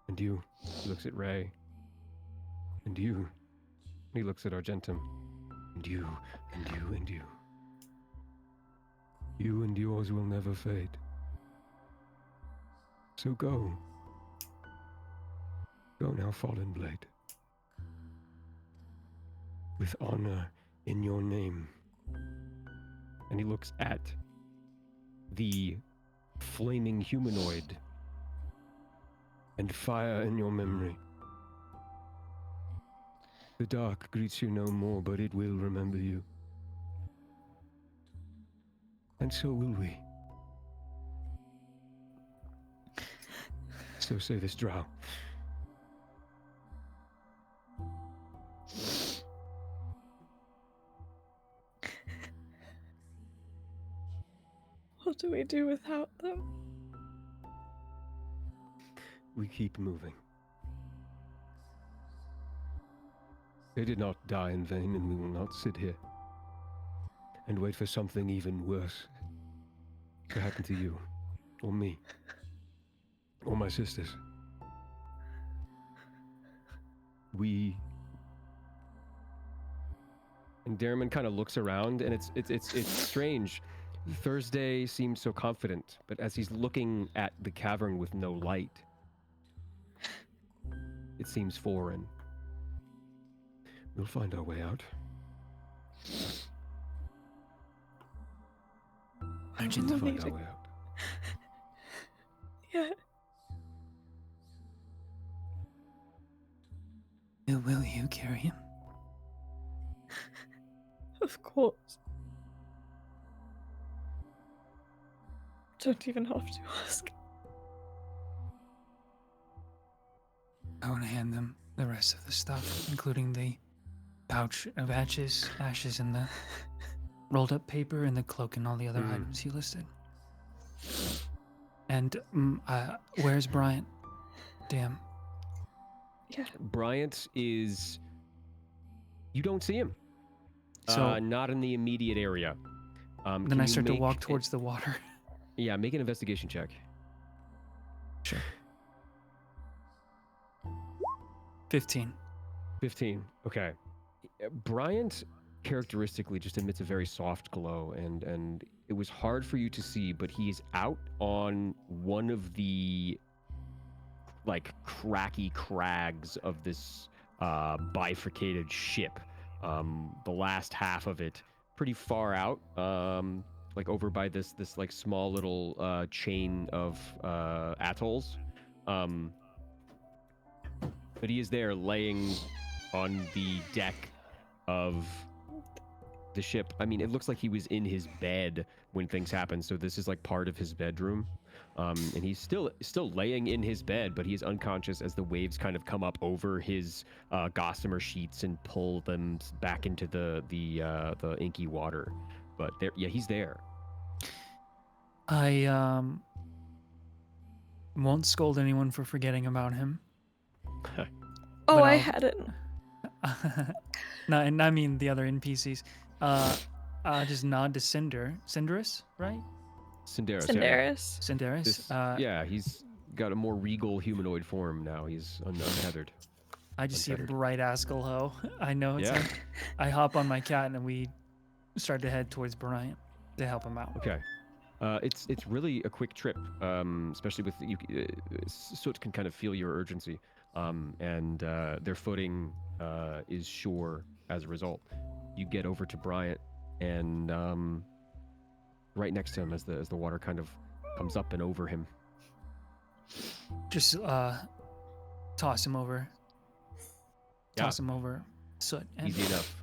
And you," he looks at Ray. "And you," he looks at Argentum. "And you, and you, and you. You and yours will never fade. So go. Go now, fallen blade. With honor in your name." And he looks at the flaming humanoid. "And fire in your memory. The dark greets you no more, but it will remember you. And so will we. So say this drow." What do we do without them? We keep moving. They did not die in vain, and we will not sit here and wait for something even worse to happen to you, or me, or my sisters. And Darriman kind of looks around, and it's strange. Thursday seems so confident, but as he's looking at the cavern with no light, it seems foreign. We'll find our way out. We'll find our way out. Yeah. Will you carry him? Of course. Don't even have to ask. I want to hand them the rest of the stuff, including the pouch of ashes and the rolled up paper and the cloak and all the other items you listed. And where's Bryant? Damn. Yeah. Bryant is... You don't see him. So not in the immediate area. then I start to walk towards the water. Yeah, make an investigation check. Sure. 15. 15. Okay. Bryant characteristically just emits a very soft glow, and it was hard for you to see, but he's out on one of the like cracky crags of this bifurcated ship. The last half of it pretty far out, like over by this like small little chain of atolls. But he is there laying on the deck of the ship. I mean, it looks like he was in his bed when things happened, so this is like part of his bedroom. And he's still laying in his bed, but he's unconscious as the waves kind of come up over his gossamer sheets and pull them back into the inky water. But there, yeah, he's there. I won't scold anyone for forgetting about him. Oh, But I I'll- hadn't. No, and I mean the other NPCs. Just nod to Cinderus, right? Cinderis. Cinderis. Cinderus. This, yeah, he's got a more regal humanoid form now. He's untethered. I just see a untethered. bright ass glow. I know it's Yeah. like, I hop on my cat and we start to head towards Bryant to help him out. Okay. It's really a quick trip, especially with you. Soot can kind of feel your urgency, and their footing is sure as a result. You get over to Bryant, and right next to him as the water kind of comes up and over him. Just toss him over. Yeah. Toss him over. Soot. And Easy enough.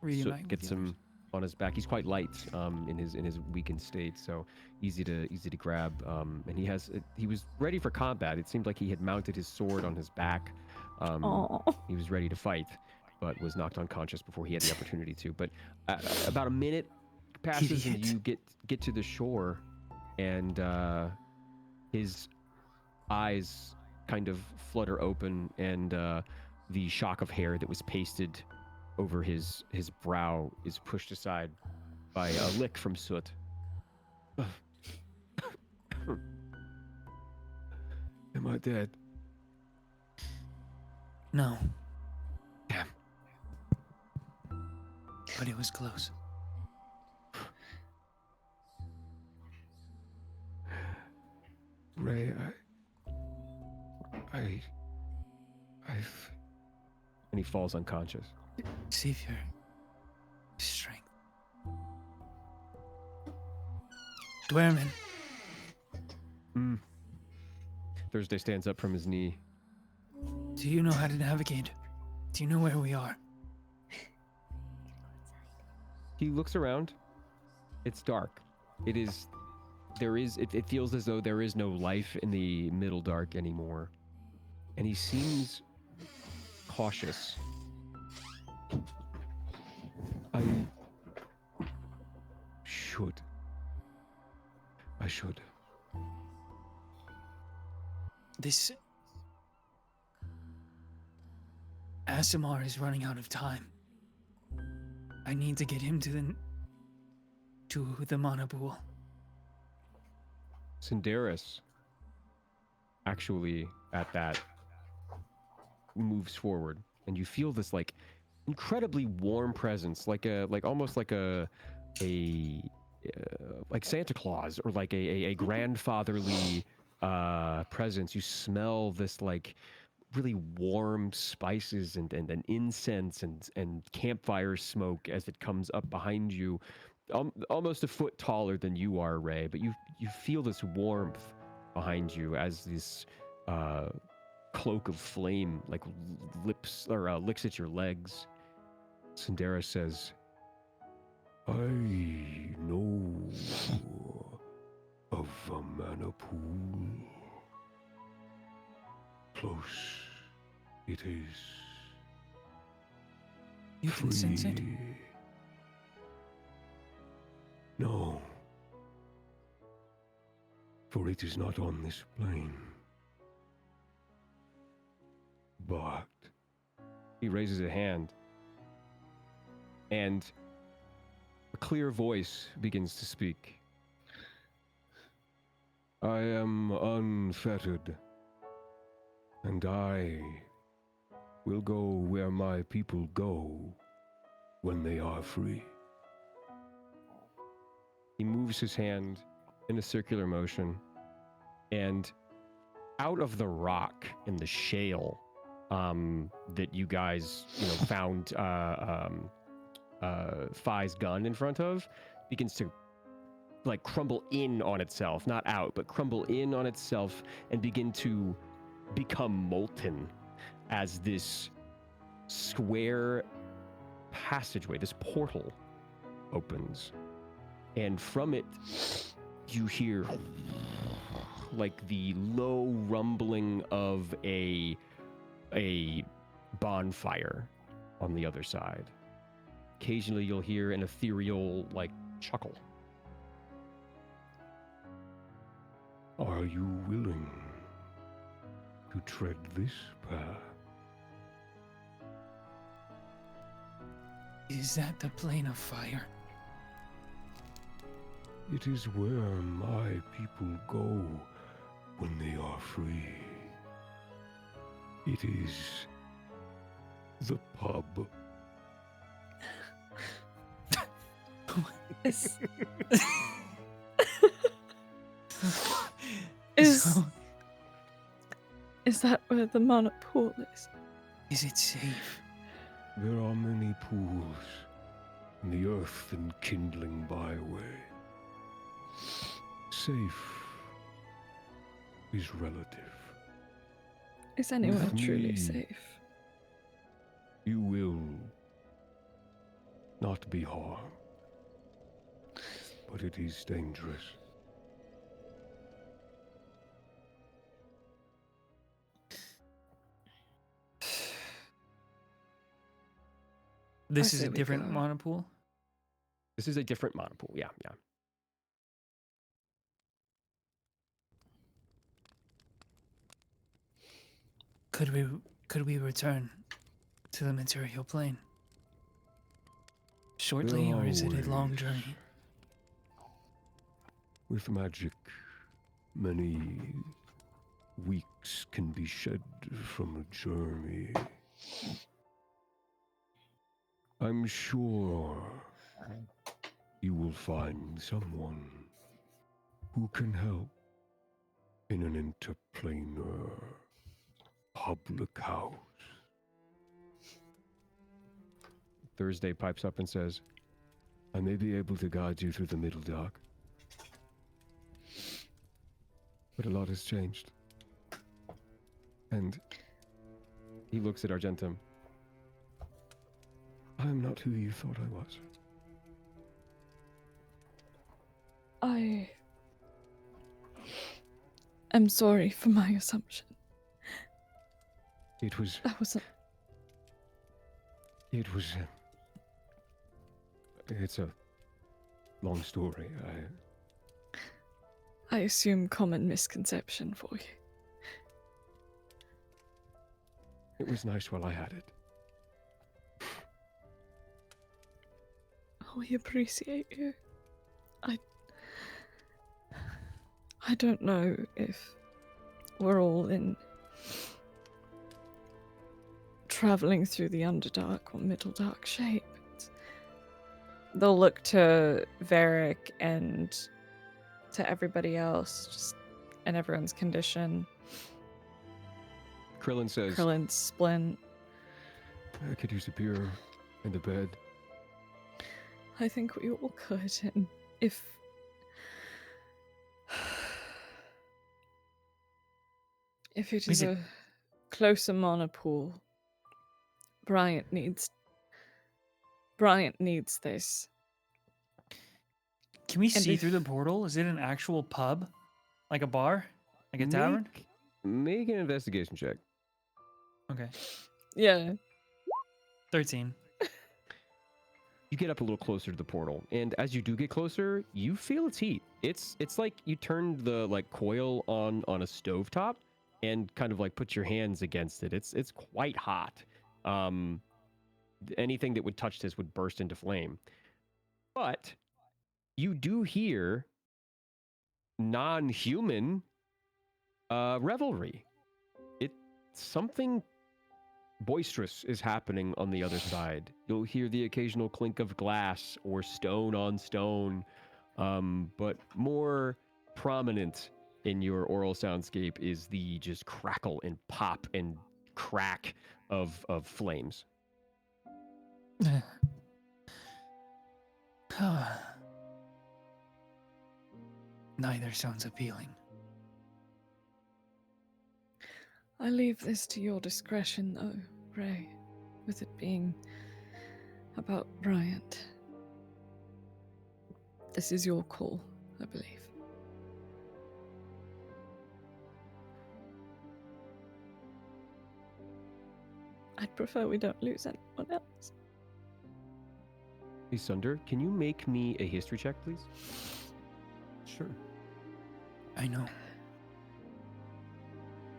reunite Soot with gets the him on his back. He's quite light in his weakened state, so easy to grab. And he was ready for combat. It seemed like he had mounted his sword on his back. Oh. He was ready to fight, but was knocked unconscious before he had the opportunity to. But about a minute passes, and Idiot. you get to the shore, and his eyes kind of flutter open, and the shock of hair that was pasted over his brow is pushed aside by a lick from Soot. Am I dead? No. Damn. But it was close. Ray, I've... And he falls unconscious. Save your strength. Dwerman. Thursday stands up from his knee. Do you know how to navigate? Do you know where we are? He looks around. It's dark. It feels as though there is no life in the middle dark anymore. And he seems cautious. I should. This Asimar is running out of time. I need to get him to the Manapool. Cinderis actually at that moves forward, and you feel this like incredibly warm presence, like almost like a like Santa Claus, or like a grandfatherly presence. You smell this like really warm spices and incense and campfire smoke as it comes up behind you, almost a foot taller than you are, Ray. But you feel this warmth behind you as this cloak of flame like licks at your legs. Sindera says, "I know of a mana pool. Close it is. You can sense it? Free. No, for it is not on this plane. But..." He raises a hand, and a clear voice begins to speak. "I am unfettered, and I will go where my people go, when they are free. He moves his hand in a circular motion, and out of the rock and the shale that you guys, found Phi's gun in front of, begins to like crumble in on itself, not out, but crumble in on itself and begin to become molten as this square passageway, this portal opens. And from it, you hear like the low rumbling of a bonfire on the other side. Occasionally you'll hear an ethereal like chuckle. Are you willing to tread this path? Is that the plane of fire? It is where my people go when they are free. It is the pub. Is that where the monarch pool is? Is it safe? There are many pools in the earth and Kindling byway. Safe is relative. Is anywhere With truly me, safe? You will not be harmed, but it is dangerous. This I is say a we different go. monopool? This is a different monopool, yeah. Could we return to the material plane? Shortly, or is it a long Always. journey? With magic, many weeks can be shed from a journey. I'm sure you will find someone who can help in an interplanar public house. Thursday pipes up and says, I may be able to guide you through the middle dark, but a lot has changed. And he looks at Argentum. I am not who you thought I was. I am sorry for my assumption. It was, That wasn't. it's a long story. I assume common misconception for you. It was nice while I had it. We appreciate you. I don't know if we're all in traveling through the Underdark or Middle Dark shape. They'll look to Varric and to everybody else, just in everyone's condition. Krillin says, Krillin, Splint. I could use a beer and a bed. I think we all could, and if it is a closer monopool, Bryant needs this. Can we And see if- through the portal? Is it an actual pub? Like a bar? Like a tavern? Make an investigation check. Okay. Yeah. 13. You get up a little closer to the portal, and as you do get closer, you feel its heat. It's like you turned the like coil on a stovetop and kind of like put your hands against it. It's quite hot. Anything that would touch this would burst into flame. But you do hear non-human revelry. It's something boisterous is happening on the other side. You'll hear the occasional clink of glass or stone on stone, but more prominent in your oral soundscape is the just crackle and pop and crack of flames. Neither sounds appealing. I leave this to your discretion, though, Ray, with it being about Bryant. This is your call, I believe. I'd prefer we don't lose anyone else. Hey, Sunder, can you make me a history check, please? Sure. I know.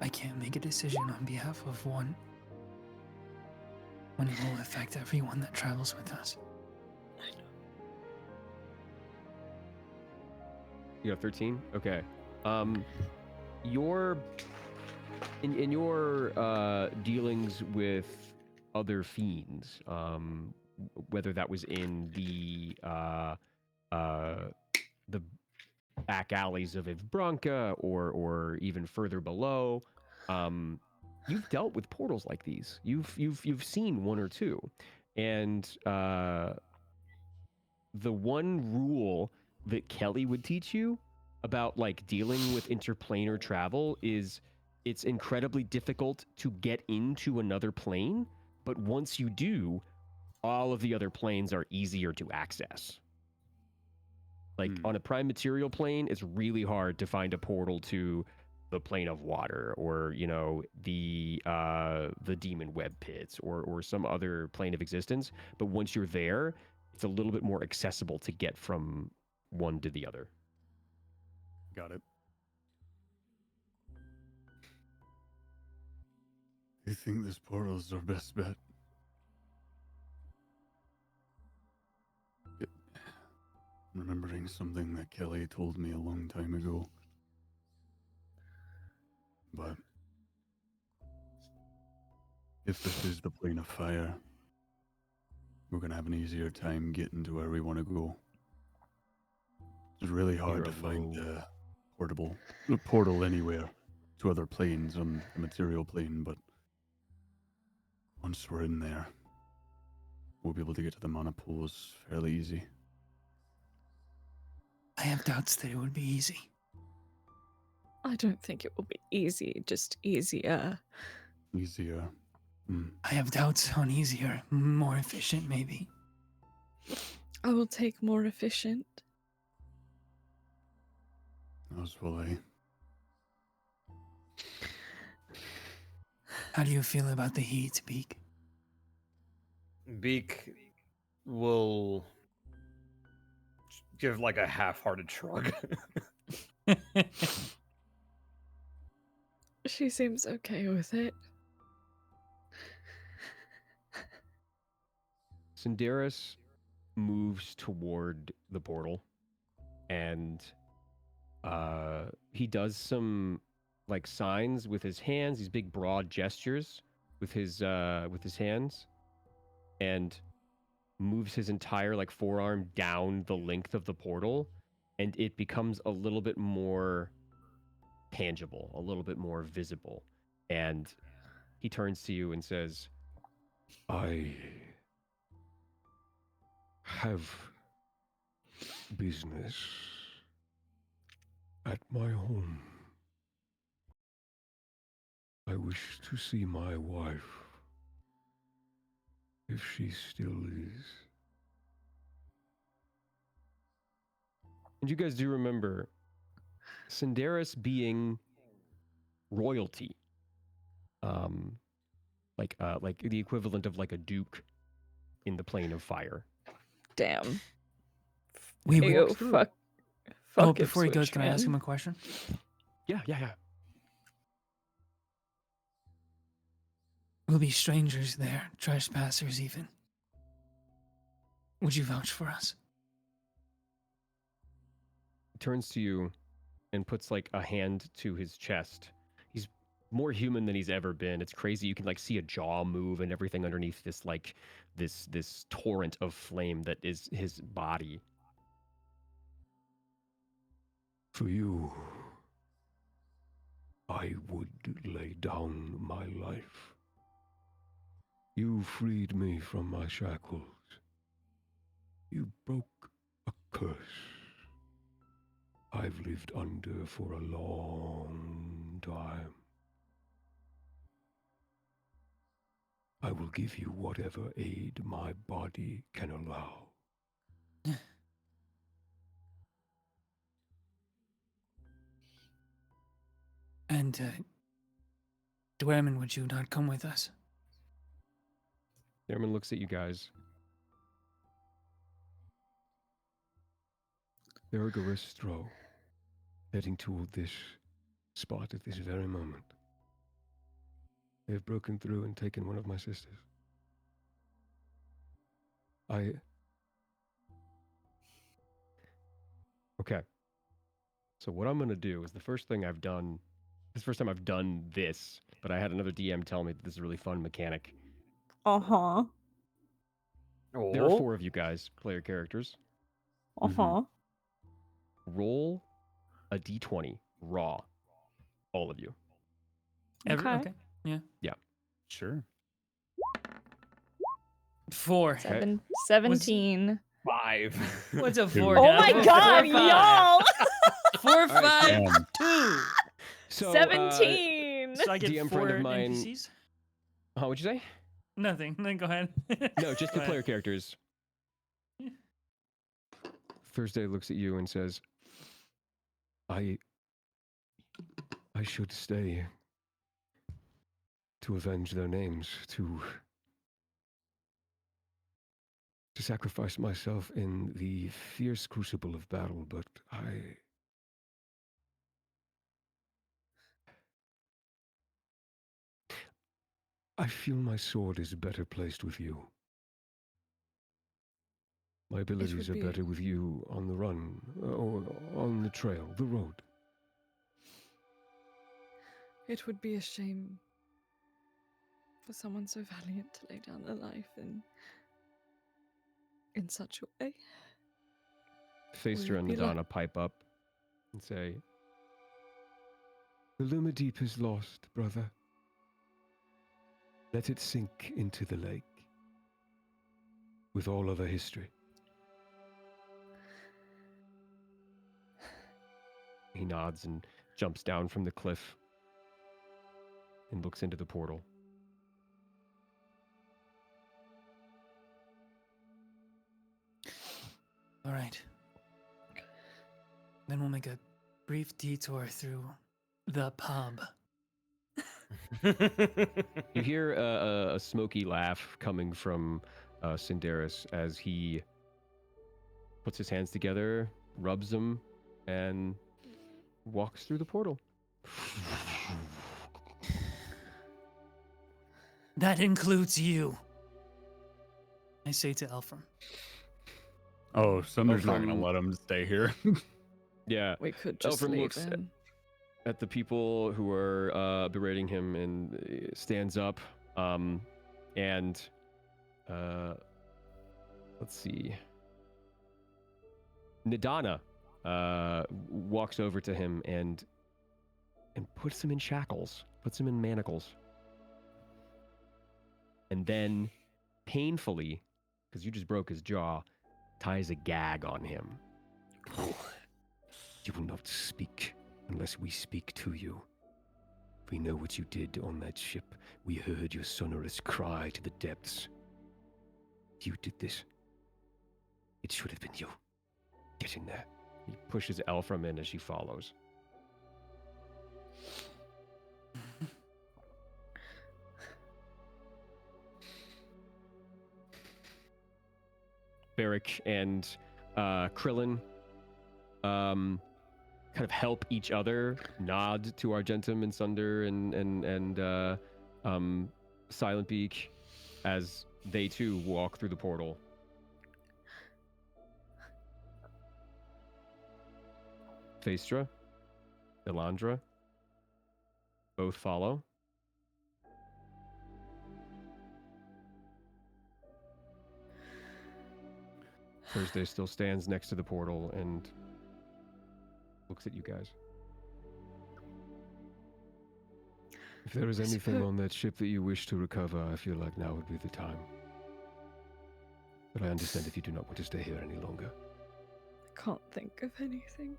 I can't make a decision on behalf of one when it will affect everyone that travels with us. I know. You have 13? Okay. Your in your dealings with other fiends, whether that was in the back alleys of Ivbranca or even further below, you've dealt with portals like these. You've seen one or two, and the one rule that Kelly would teach you about like dealing with interplanar travel is it's incredibly difficult to get into another plane, but once you do, all of the other planes are easier to access. Like on a prime material plane, it's really hard to find a portal to the plane of water, or you know, the demon web pits, or some other plane of existence. But once you're there, it's a little bit more accessible to get from one to the other. Got it. I think this portal's our best bet. Remembering something that Kelly told me a long time ago. But if this is the plane of fire, we're gonna have an easier time getting to where we want to go. It's really hard to find a portal anywhere to other planes on the material plane, but once we're in there, we'll be able to get to the monopools fairly easy. I have doubts that it would be easy. I don't think it will be easy, just easier. Easier. I have doubts on easier, more efficient, maybe. I will take more efficient. As will I. How do you feel about the heat, Beak? Beak will give like a half-hearted shrug. She seems okay with it. Cinderis moves toward the portal, and he does some like signs with his hands, these big broad gestures with his hands, and moves his entire like forearm down the length of the portal, and it becomes a little bit more tangible, a little bit more visible. And he turns to you and says, I have business at my home. I wish to see my wife, if she still is. And you guys do remember Cinderis being royalty, like the equivalent of like a duke in the plane of fire. Damn. We Ew, walked through. fuck. Oh, Fuck it, before he goes, can I ask Switchman. him a question? Yeah. We'll be strangers there, trespassers even. Would you vouch for us? He turns to you and puts like a hand to his chest. He's more human than he's ever been. It's crazy. You can like see a jaw move and everything underneath this like this torrent of flame that is his body. For you, I would lay down my life. You freed me from my shackles. You broke a curse I've lived under for a long time. I will give you whatever aid my body can allow. And, Dwemin, would you not come with us? Theremin looks at you guys. Ergaristro, heading toward this spot at this very moment. They have broken through and taken one of my sisters. Okay. So what I'm gonna do is the first thing I've done. This is the first time I've done this, but I had another DM tell me that this is a really fun mechanic. Uh-huh. There are 4 of you guys, player characters. Uh-huh. Roll a d20 raw, all of you. Okay. Yeah. Sure. 4. Okay. 17. 5. What's a 4? Two. Oh my god, 4, 5. y'all! 4, 5, Damn. 2. So 17! So I get DM 4 friend of mine- NPCs? what'd you say? Nothing. Then go ahead. No, just Go the ahead. player characters. Thursday looks at you and says, I should stay to avenge their names, to sacrifice myself in the fierce crucible of battle, but I feel my sword is better placed with you. My abilities are would be- better with you on the run, or on the trail, the road. It would be a shame for someone so valiant to lay down their life in such a way. Phaestra Would and it be like- Madonna pipe up and say, The Lumideep is lost, brother. Let it sink into the lake with all other history. he nods and jumps down from the cliff and looks into the portal. All right. Then we'll make a brief detour through the pub. You hear a smoky laugh coming from Cinderis as he puts his hands together, rubs them, and walks through the portal. That includes you. I say to Elfram. Oh, Sumner's not from- gonna let him stay here. Yeah. We could just Elfram leave looks him. at the people who are berating him and stands up. And let's see. Nadana walks over to him and puts him in shackles, puts him in manacles. And then, painfully, because you just broke his jaw, ties a gag on him. You will not speak unless we speak to you. We know what you did on that ship. We heard your sonorous cry to the depths. You did this. It should have been you. Get in there. He pushes Elfram in as she follows. Beric and Krillin kind of help each other, nod to Argentum and Sunder and Silent Beak as they too walk through the portal. Phaestra, Elandra, Both follow. Thursday still stands next to the portal and looks at you guys. If there is anything on that ship that you wish to recover, I feel like now would be the time. But I understand if you do not want to stay here any longer. I can't think of anything.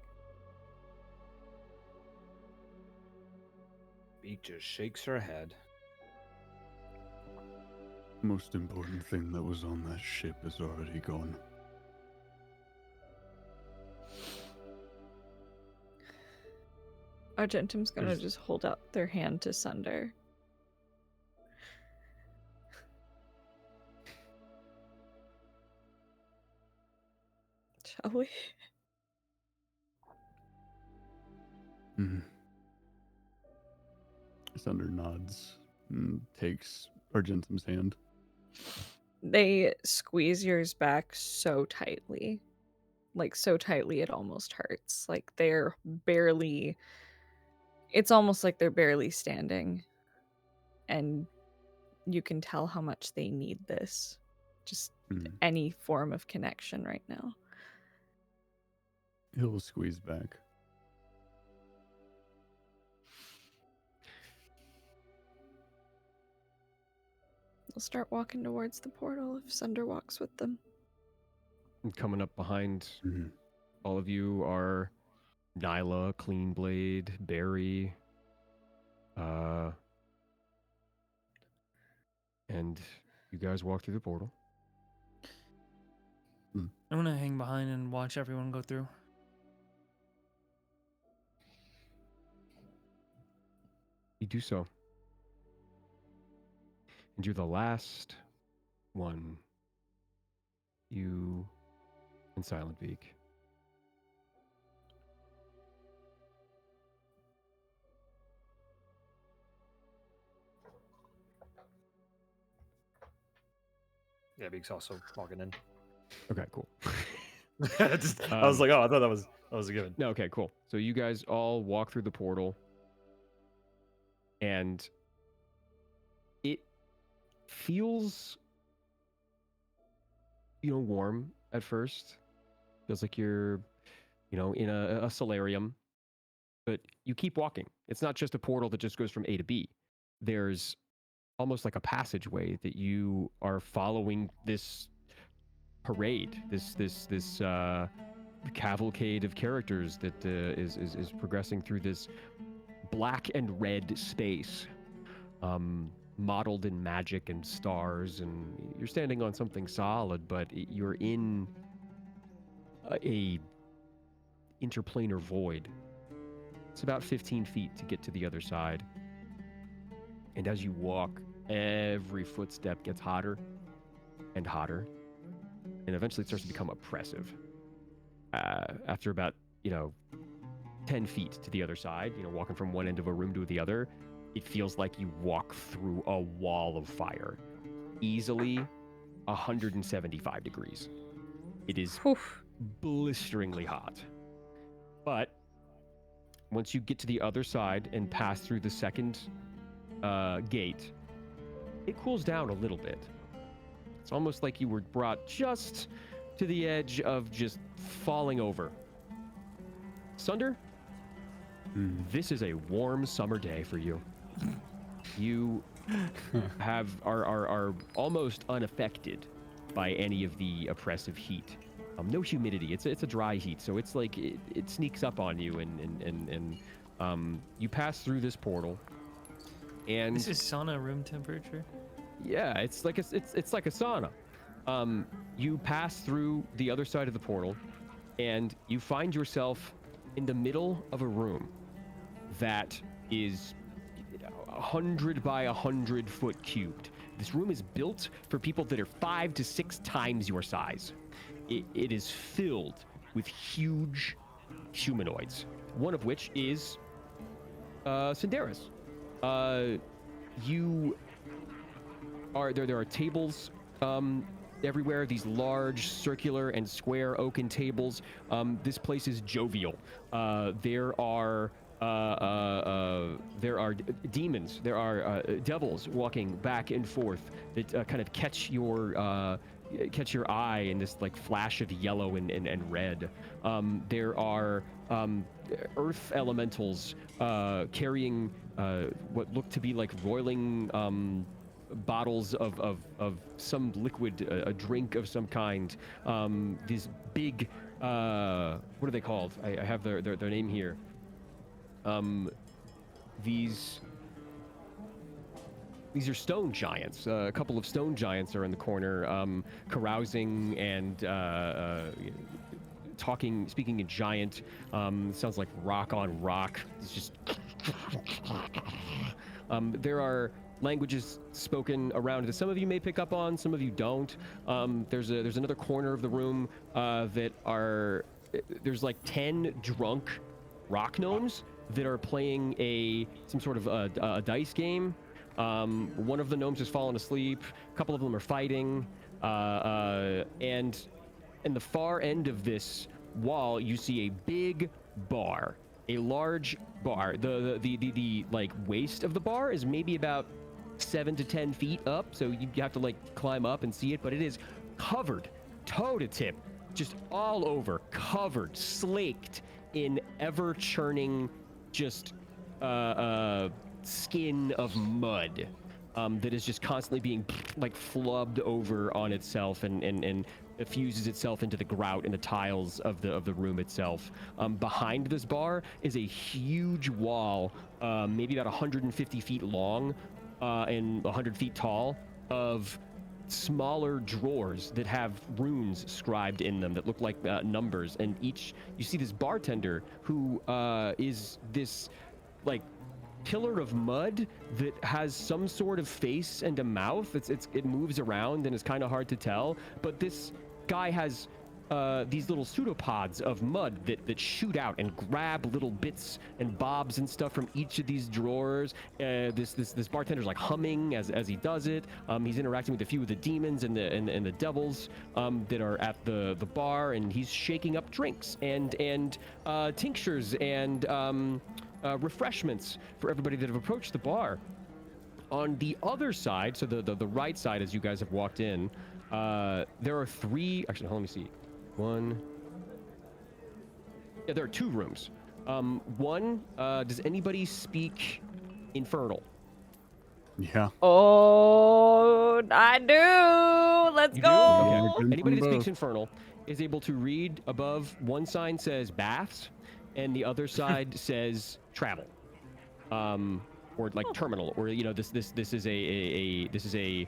Beak just shakes her head. Most important thing that was on that ship is already gone. Argentum's gonna There's- just hold out their hand to Sunder. Shall we? Mm. Sunder nods and takes Argentum's hand. They squeeze yours back so tightly. Like, so tightly it almost hurts. Like, they're barely. It's almost like they're barely standing. And you can tell how much they need this. Just Mm. any form of connection right now. He'll squeeze back. They'll start walking towards the portal if Sunder walks with them. And coming up behind Mhm. all of you are Nyla, Cleanblade, Barry, and you guys walk through the portal. I'm gonna hang behind and watch everyone go through. You do so. And you're the last one. You and Silent Beak. Yeah, Beak's also walking in. Okay, cool. I was like, oh, I thought that was a given. No, okay, cool. So you guys all walk through the portal, and it feels, warm at first. Feels like you're, in a solarium, but you keep walking. It's not just a portal that just goes from A to B. There's almost like a passageway that you are following this parade, this cavalcade of characters that is progressing through this black and red space, modeled in magic and stars, and you're standing on something solid, but you're in a interplanar void. It's about 15 feet to get to the other side. And as you walk, every footstep gets hotter and hotter, and eventually it starts to become oppressive. After about, 10 feet to the other side, walking from one end of a room to the other, it feels like you walk through a wall of fire. Easily 175 degrees. It is blisteringly hot. But once you get to the other side and pass through the second gate, it cools down a little bit. It's almost like you were brought just to the edge of just falling over. Sunder, this is a warm summer day for you. You are almost unaffected by any of the oppressive heat. No humidity. It's a dry heat, so it's like it sneaks up on you, and you pass through this portal. And This is sauna room temperature. yeah, it's like it's like a sauna. You pass through the other side of the portal, and you find yourself in the middle of a room that is 100 by 100 foot cubed. This room is built for people that are 5 to 6 times your size. It is filled with huge humanoids, one of which is Cinderis. There are tables everywhere, these large circular and square oaken tables. This place is jovial. There are there are demons, there are devils walking back and forth that kind of catch your eye in this like flash of yellow and red. There are earth elementals carrying what look to be like roiling bottles of some liquid, a drink of some kind. These big, what are they called? I have their name here. These are stone giants. A couple of stone giants are in the corner, carousing and speaking in giant. Sounds like rock on rock. It's just. There are languages spoken around that some of you may pick up on, some of you don't. There's another corner of the room that are there's like 10 drunk rock gnomes that are playing some sort of a dice game. One of the gnomes has fallen asleep. A couple of them are fighting, and in the far end of this wall, you see a big bar, a large bar. The like waist of the bar is maybe about 7 to 10 feet up, so you have to like climb up and see it. But it is covered, toe to tip, just all over, covered, slaked in ever churning, just skin of mud that is just constantly being like flubbed over on itself and fuses itself into the grout and the tiles of the room itself. Behind this bar is a huge wall, maybe about 150 feet long and 100 feet tall, of smaller drawers that have runes scribed in them that look like numbers. And each, you see this bartender who is this like pillar of mud that has some sort of face and a mouth. It moves around and is kind of hard to tell, but this guy has these little pseudopods of mud that shoot out and grab little bits and bobs and stuff from each of these drawers. This bartender's like humming as he does it. He's interacting with a few of the demons and the devils that are at the bar, and he's shaking up drinks and tinctures and refreshments for everybody that have approached the bar. On the other side, so the right side as you guys have walked in, there are three, actually, let me see. There are two rooms. One, does anybody speak Infernal? Yeah. Oh, I do. Let's You go. do? Yeah, Okay. good Anybody that from speaks both. Infernal is able to read above. One sign says baths, and the other side says travel, or like terminal, or you know, this is a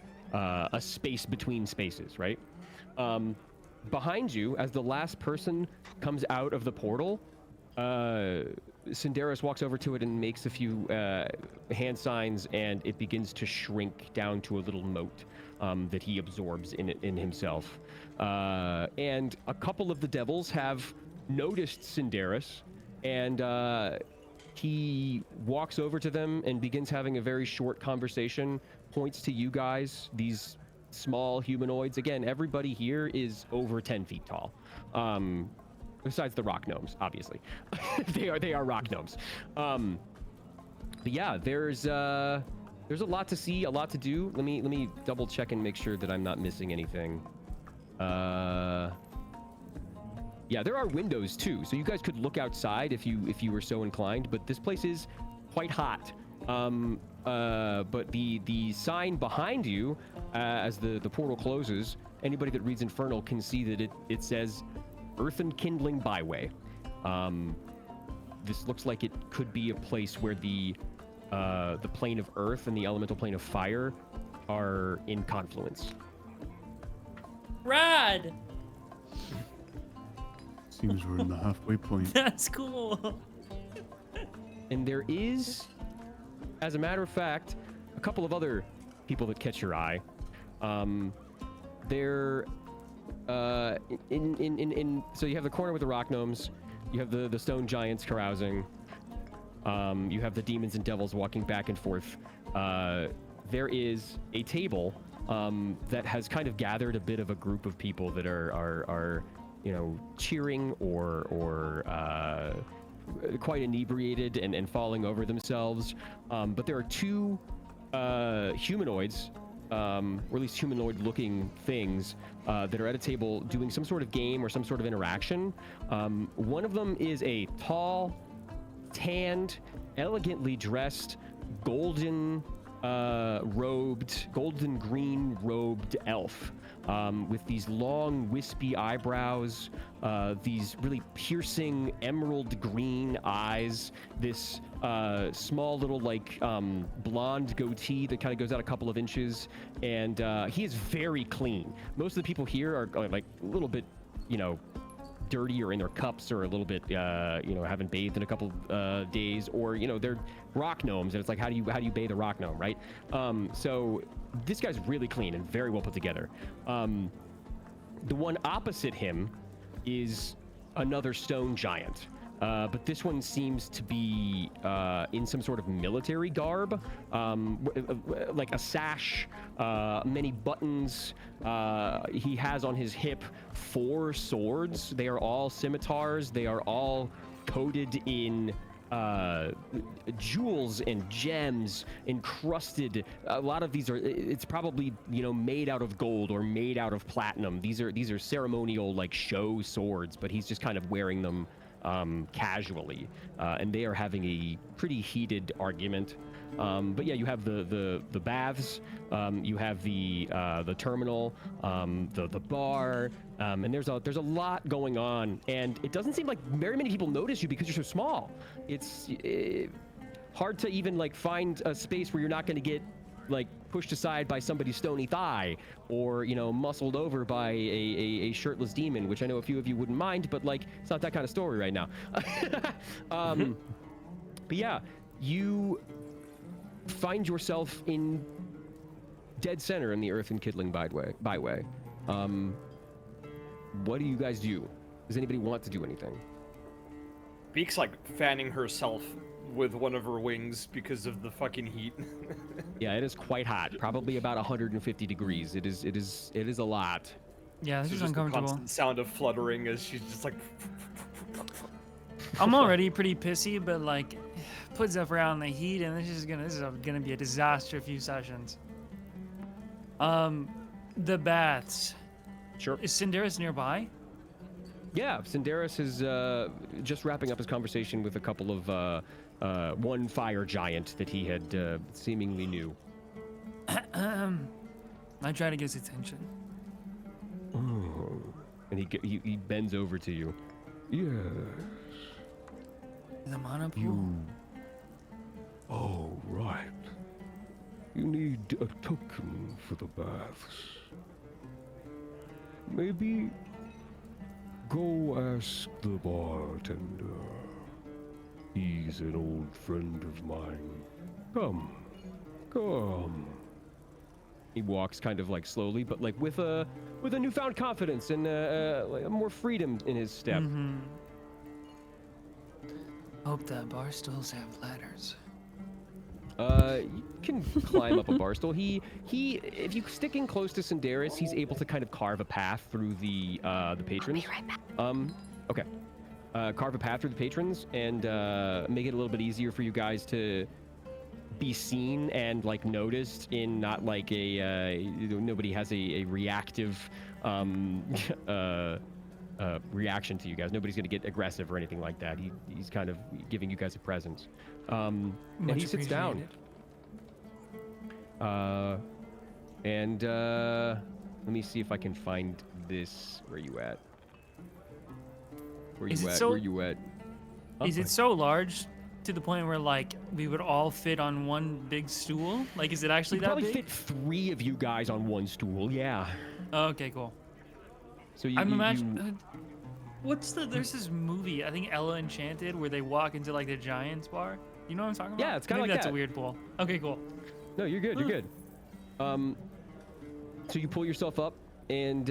space between spaces, right? Behind you, as the last person comes out of the portal, Cinderis walks over to it and makes a few hand signs, and it begins to shrink down to a little mote that he absorbs in himself. And a couple of the devils have noticed Cinderis, and he walks over to them and begins having a very short conversation, points to you guys, these small humanoids. Again, everybody here is over 10 feet tall. Besides the rock gnomes, obviously. they are rock gnomes. But yeah, there's a lot to see, a lot to do. Let me double check and make sure that I'm not missing anything. Yeah, there are windows too, so you guys could look outside if you were so inclined. But this place is quite hot. But the sign behind you, as the portal closes, anybody that reads Infernal can see that it says Earth and Kindling Byway. This looks like it could be a place where the plane of Earth and the elemental plane of Fire are in confluence. Rad! Seems we're in the halfway point. That's cool. And there is, as a matter of fact, a couple of other people that catch your eye. They're so you have the corner with the rock gnomes, you have the stone giants carousing, you have the demons and devils walking back and forth. There is a table that has kind of gathered a bit of a group of people that are you know, cheering or quite inebriated and falling over themselves. But there are two humanoids, or at least humanoid-looking things that are at a table doing some sort of game or some sort of interaction. One of them is a tall, tanned, elegantly dressed, golden green robed elf with these long wispy eyebrows, these really piercing emerald green eyes, this small little like blonde goatee that kind of goes out a couple of inches, and he is very clean. Most of the people here are like a little bit, dirty or in their cups or a little bit, haven't bathed in a couple days, or they're rock gnomes, and it's like how do you bathe a rock gnome, right? So this guy's really clean and very well put together. The one opposite him is another stone giant. But this one seems to be in some sort of military garb, like a sash, many buttons. He has on his hip 4 swords. They are all scimitars. They are all coated in jewels and gems, encrusted. A lot of these are, it's probably made out of gold or made out of platinum. These are ceremonial like show swords, but he's just kind of wearing them casually, and they are having a pretty heated argument. But yeah, you have the baths, you have the terminal, the bar, and there's a lot going on, and it doesn't seem like very many people notice you because you're so small. It's hard to even like find a space where you're not going to get like pushed aside by somebody's stony thigh, or muscled over by a shirtless demon, which I know a few of you wouldn't mind, but like it's not that kind of story right now. But yeah, you find yourself in dead center in the Earth and Kindling byway. What do you guys do? Does anybody want to do anything? Beak's like fanning herself with one of her wings because of the fucking heat. Yeah, it is quite hot. Probably about 150 degrees. It is a lot. Yeah, this So is just the uncomfortable. constant sound of fluttering as she's just like. I'm already pretty pissy, but like, put Zephyr out in the heat, and this is gonna be a disaster few sessions. The baths. Sure. Is Cinderis nearby? Yeah, Cinderis is just wrapping up his conversation with a couple of one fire giant that he had seemingly knew. I try to get his attention. Oh. And he bends over to you. Yes. The mana pool? You. Oh, right. You need a token for the baths. Maybe go ask the bartender. He's an old friend of mine. Come. He walks kind of like slowly, but like with a newfound confidence and like more freedom in his step. Mm-hmm. Hope that bar stools have ladders. You can climb up a bar stool. He if you sticking close to Cinderis, he's able to kind of carve a path through the patrons. I'll be right back. Okay. Carve a path through the patrons and make it a little bit easier for you guys to be seen and like noticed in not like a nobody has a reactive reaction to you guys. Nobody's gonna get aggressive or anything like that. He's kind of giving you guys a presence. And he sits down. And let me see if I can find this. Where you at? Where you at? Is it so large to the point where like we would all fit on one big stool? Like, is it actually that probably big? fit 3 of you guys on one stool. Yeah. Oh, okay, cool. So I'm imagining. There's this movie, I think Ella Enchanted, where they walk into like the Giants bar. You know what I'm talking about? Yeah, it's kind of Maybe like that's that. a weird pool. Okay, cool. No, you're good. You're good. So you pull yourself up and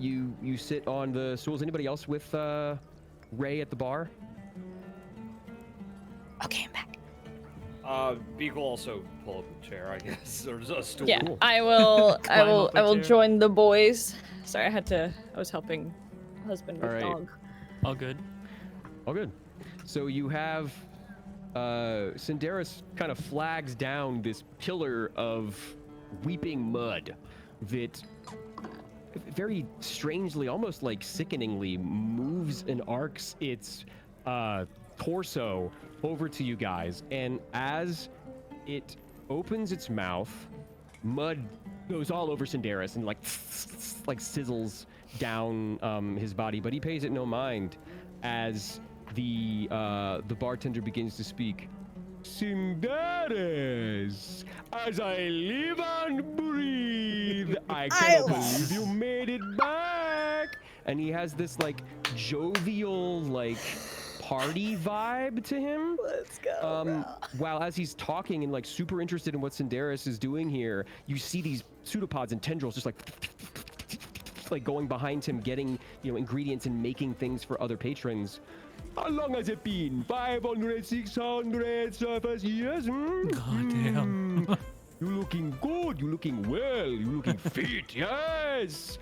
you sit on the stools. Anybody else with Ray at the bar? Okay, I'm back. Beak will also pull up a chair, I guess, or a stool. Yeah, I will. I Climb will. up a I will chair. join the boys. Sorry, I was helping husband with All right. dog. All good. All good. So you have Cinderis kind of flags down this pillar of weeping mud that very strangely, almost like sickeningly, moves and arcs its torso over to you guys. And as it opens its mouth, mud goes all over Cinderis and like sizzles down his body, but he pays it no mind as the bartender begins to speak. Cinderis, as I live and breathe, I cannot believe you made it back. And he has this like jovial, like party vibe to him. Let's go. While as he's talking and like super interested in what Cinderis is doing here, you see these pseudopods and tendrils just like going behind him, getting, you know, ingredients and making things for other patrons. How long has it been? 500, 600 surface years? God damn. You looking good. You looking well. You looking fit. Yes.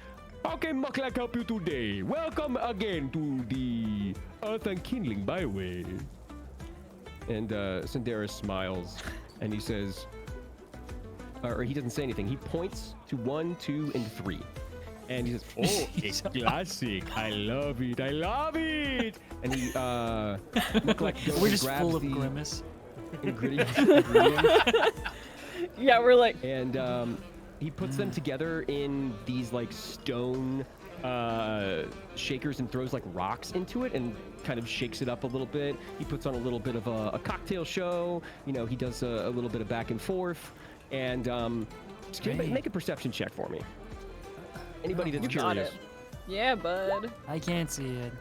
How can Mucklack help you today? Welcome again to the Earth and Kindling Byway. And Cinderis smiles and he says, or he doesn't say anything. He points to 1, 2, and 3. And he says, oh, it's classic. I love it. I love it. And he, Mucklack goes We're and just grabs full of the grimace. ingredients. Yeah, we're like, And he puts them together in these like stone shakers and throws like rocks into it and kind of shakes it up a little bit. He puts on a little bit of a cocktail show. You know, he does a little bit of back and forth. And just make a perception check for me. Anybody that's got curious. it. Yeah, bud. I can't see it.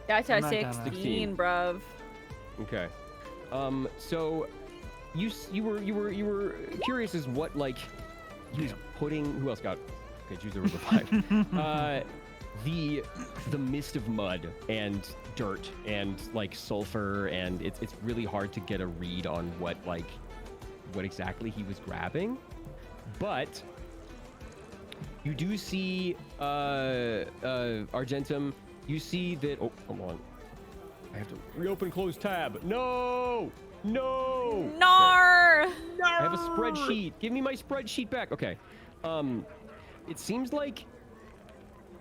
Got I'm to not gonna. 16, bruv. Okay. So you were curious as what like he was putting. Who else got? Okay, choose the five. The mist of mud and dirt and like sulfur, and it's really hard to get a read on what exactly he was grabbing, but you do see Argentum. You see that. Oh, come on. I have to reopen close tab. No. Nar! Okay. I have a spreadsheet. Give me my spreadsheet back. Okay. It seems like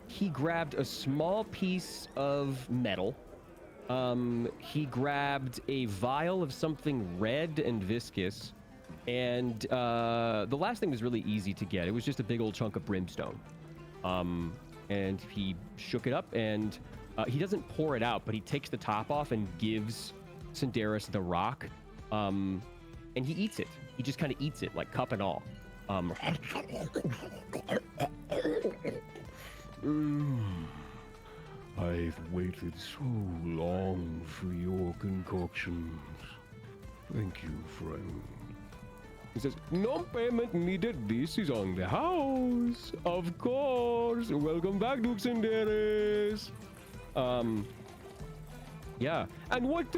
he grabbed a small piece of metal. He grabbed a vial of something red and viscous. And the last thing was really easy to get. It was just a big old chunk of brimstone. And he shook it up, and he doesn't pour it out, but he takes the top off and gives Cinderis the rock. And he eats it. He just kind of eats it, like cup and all. I've waited so long for your concoctions. Thank you, friend. He says, no payment needed. This is on the house. Of course. Welcome back, Duke Cinderis. Yeah. And what,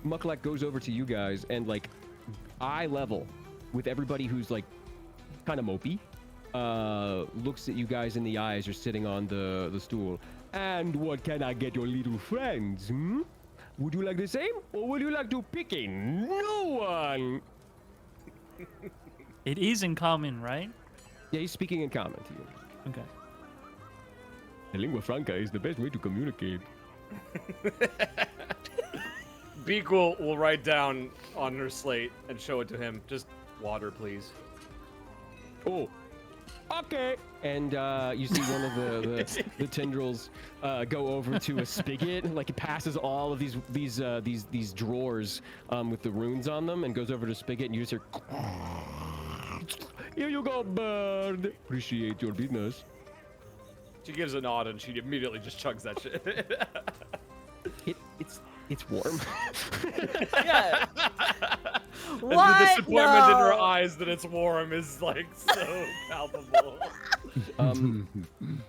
Mucklack goes over to you guys and, like, eye level with everybody who's, like, kind of mopey. Looks at you guys in the eyes. You're sitting on the stool. And what can I get your little friends, hmm? Would you like the same? Or would you like to pick a new one? It is in common, right? Yeah, he's speaking in common to you. Okay. The lingua franca is the best way to communicate. Beak will write down on her slate and show it to him. Just water, please. Oh, okay. And you see one of the tendrils go over to a spigot, like it passes all of these drawers with the runes on them, and goes over to a spigot, and you just hear, here you go, bird. Appreciate your business. She gives a nod and she immediately just chugs that shit. It's warm. Yeah. And What? the disappointment in her No. eyes that it's warm is like so palpable.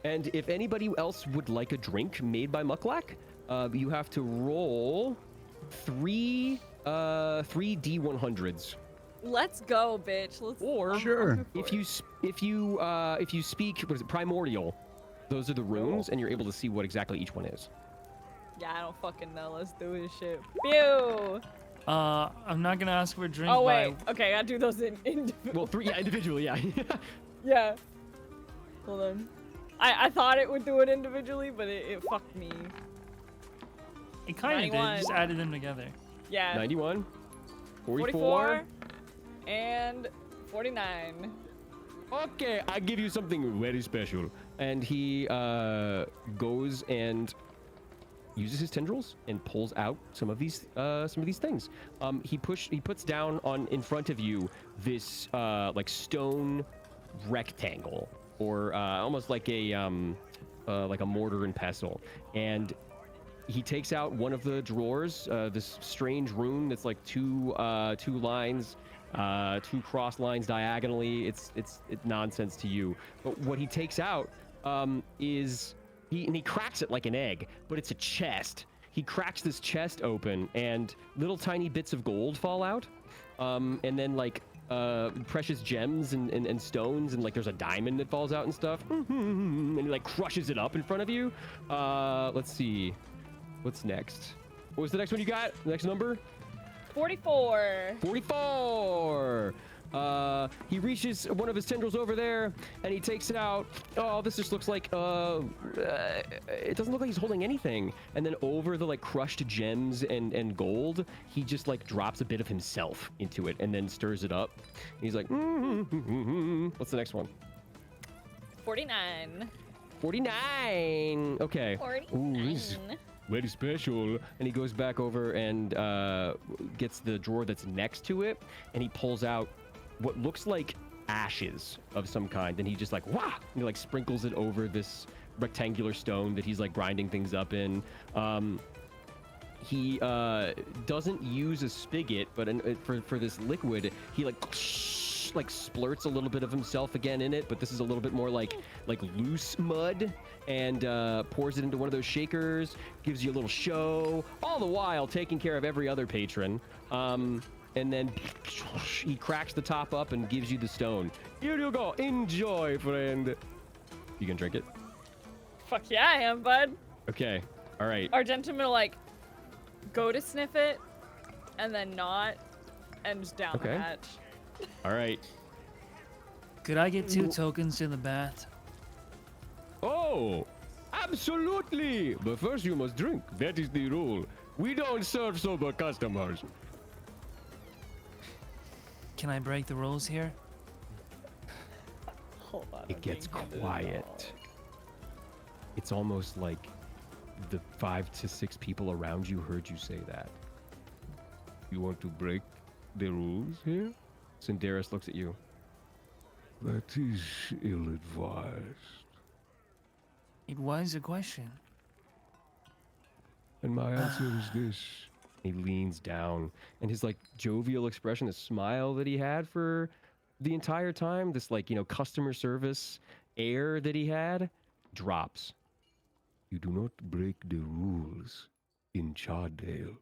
And if anybody else would like a drink made by Mucklack, you have to roll three D100s. Let's go, bitch. Let's. Or Sure. if you speak, what is it, primordial? Those are the runes, and you're able to see what exactly each one is. Yeah, I don't fucking know. Let's do this shit. Pew! I'm not gonna ask for a drink. Oh but wait. Okay, I do those in individual. Well, 3, yeah, individually, yeah. Yeah. Hold on. I thought it would do it individually, but it fucked me. It kind of did. 91. Just added them together. Yeah. 91, 44. 44 and 49. Okay, I give you something very special. And he goes and uses his tendrils and pulls out some of these things. He puts down on in front of you this like stone rectangle, or almost like a mortar and pestle, and he takes out one of the drawers, this strange rune that's like two lines, two cross lines diagonally. It's nonsense to you, but what he takes out is he cracks it like an egg, but it's a chest. He cracks this chest open, and little tiny bits of gold fall out, and then like precious gems and stones, and like there's a diamond that falls out and stuff. And he like crushes it up in front of you. Let's see, what's next? What was the next one you got? The next number? 44. 44. He reaches one of his tendrils over there, and he takes it out. Oh, this just looks like it doesn't look like he's holding anything. And then over the like crushed gems and gold, he just like drops a bit of himself into it and then stirs it up. And he's like, what's the next one? 49. 49. Okay. 49. Ooh, this is very special. And he goes back over and gets the drawer that's next to it, and he pulls out what looks like ashes of some kind, and he just like and he like sprinkles it over this rectangular stone that he's like grinding things up in. He doesn't use a spigot, but for this liquid, he like splurts a little bit of himself again in it, but this is a little bit more like loose mud, and pours it into one of those shakers, gives you a little show, all the while taking care of every other patron. And then he cracks the top up and gives you the stone. Here you go. Enjoy, friend. You can drink it? Fuck yeah, I am, bud. Okay. All right. Our gentleman will like go to sniff it and then not, and just down the hatch. All right. Could I get 2 tokens in the bath? Oh, absolutely. But first you must drink. That is the rule. We don't serve sober customers. Can I break the rules here? Hold on. It gets quiet. It's almost like the 5 to 6 people around you heard you say that. You want to break the rules here? Cinderis looks at you. That is ill-advised. It was a question. And my answer is this. He leans down, and his like jovial expression, the smile that he had for the entire time, this like, customer service air that he had, drops. You do not break the rules in Chardale.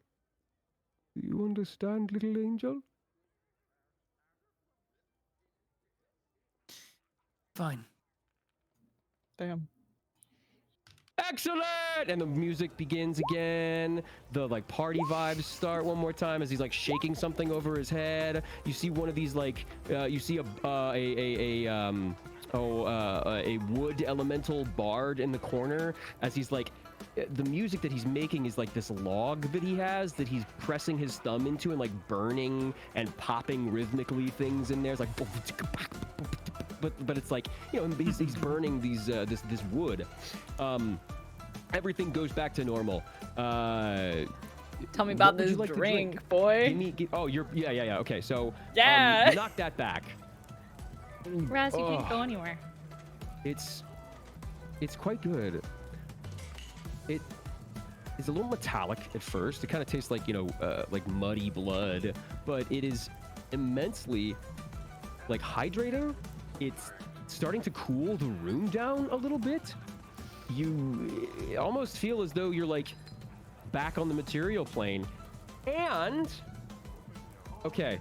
Do you understand, little angel? Fine. Damn. Excellent! And the music begins again. The like party vibes start one more time as he's like shaking something over his head. You see one of these like you see a wood elemental bard in the corner as he's like, the music that he's making is like this log that he has that he's pressing his thumb into and like burning and popping rhythmically things in there. It's like, but it's like, he's burning these this wood. Everything goes back to normal. Tell me about this drink, boy. Yeah. Okay, so yeah, knock that back. Raz, you can't go anywhere. It's quite good. It is a little metallic at first. It kind of tastes like like muddy blood, but it is immensely like hydrating. It's starting to cool the room down a little bit. You almost feel as though you're like back on the material plane. And okay,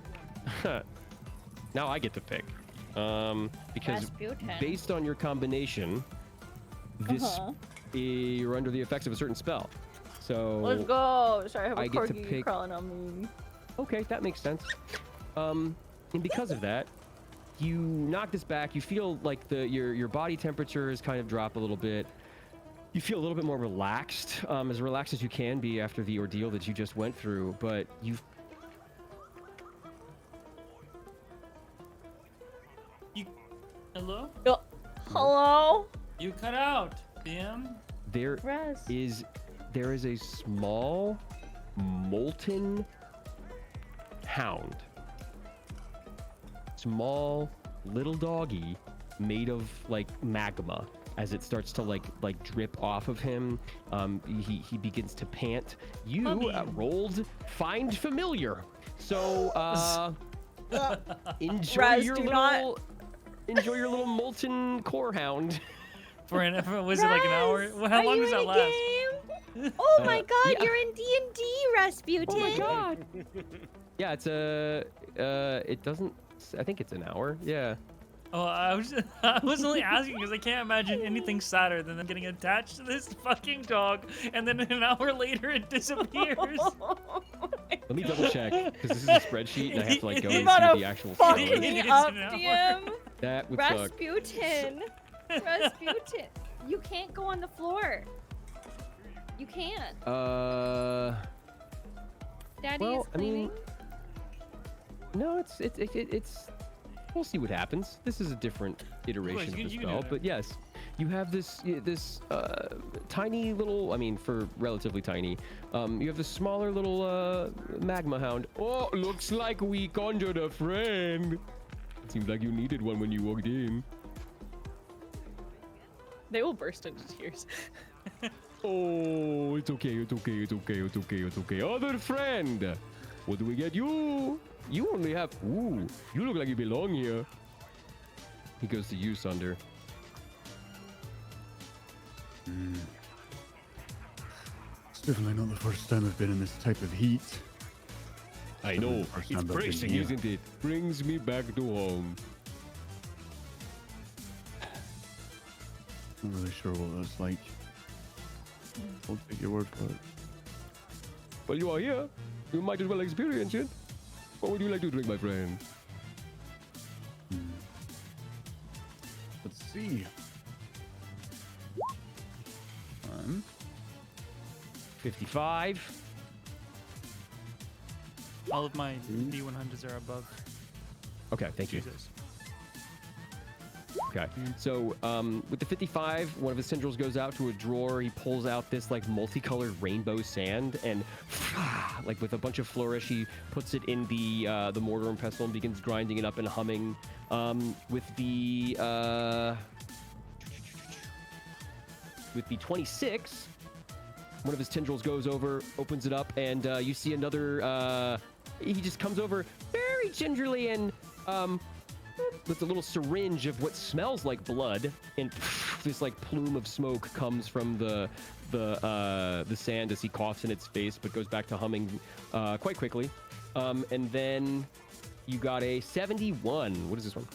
now I get to pick, because based on your combination, this you're under the effects of a certain spell. So Let's go. Sorry, I have a I get to corgi pick- crawling on me. okay, that makes sense. And because of that, you knock this back. You feel like your body temperature has kind of dropped a little bit. You feel a little bit more relaxed as you can be after the ordeal that you just went through. But Hello? Oh, hello? You cut out, DM. there Res. is a small molten hound. Small little doggy made of like magma. As it starts to like drip off of him, he begins to pant. You rolled find familiar, so enjoy Raz, your do little not- enjoy your little molten core hound. Was it like an hour? How long does that last? Game? Oh my god, yeah. you're in D&D, Rasputin. Oh my god! Yeah, it's it doesn't. I think it's an hour. Yeah. Oh, I was only asking because I can't imagine anything sadder than them getting attached to this fucking dog, and then an hour later it disappears. Let me double check because this is a spreadsheet and I have to like go You and gotta see the actual fuck hours. me It's up, an hour. DM. That would suck. Rasputin. Rasputin. You can't go on the floor. You can't. Daddy well, is I mean, cleaning. no, it's. We'll see what happens. This is a different iteration of the you can do spell, that. but yes, you have this tiny little. I mean, for relatively tiny, you have this smaller little magma hound. Oh, looks like we conjured a friend. Seems like you needed one when you walked in. They will burst into tears. Oh, it's okay, it's okay, it's okay, it's okay, it's okay. Other friend, what do we get you? You only have. Ooh, you look like you belong here. He goes to you, Sunder. It's definitely not the first time I've been in this type of heat. I Definitely know. the first It's time I've been bracing, here. isn't it? Brings me back to home. Not really sure what that's like. I'll take your word for it. Well, you are here. You might as well experience it. What would you like to drink, my friend? Let's see. 55. All of my D100s are above. Okay, thank you. Jesus. Okay, so with the 55, one of his tendrils goes out to a drawer. He pulls out this like multicolored rainbow sand, and like with a bunch of flourish, he puts it in the mortar and pestle and begins grinding it up and humming. With the 26, one of his tendrils goes over, opens it up, and you see another. He just comes over very gingerly and with a little syringe of what smells like blood, and this like plume of smoke comes from the sand as he coughs in its face, but goes back to humming quite quickly. And then you got a 71. What is this one?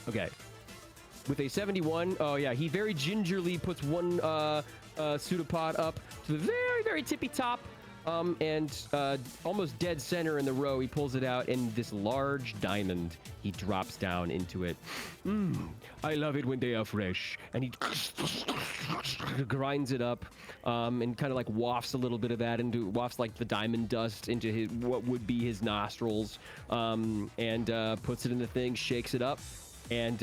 Okay. With a 71, oh yeah, he very gingerly puts one pseudopod up to the very, very tippy top. And almost dead center in the row, he pulls it out, and this large diamond, he drops down into it. I love it when they are fresh. And he grinds it up, and kind of like wafts a little bit of that into, wafts like the diamond dust into his, what would be his nostrils, and puts it in the thing, shakes it up, and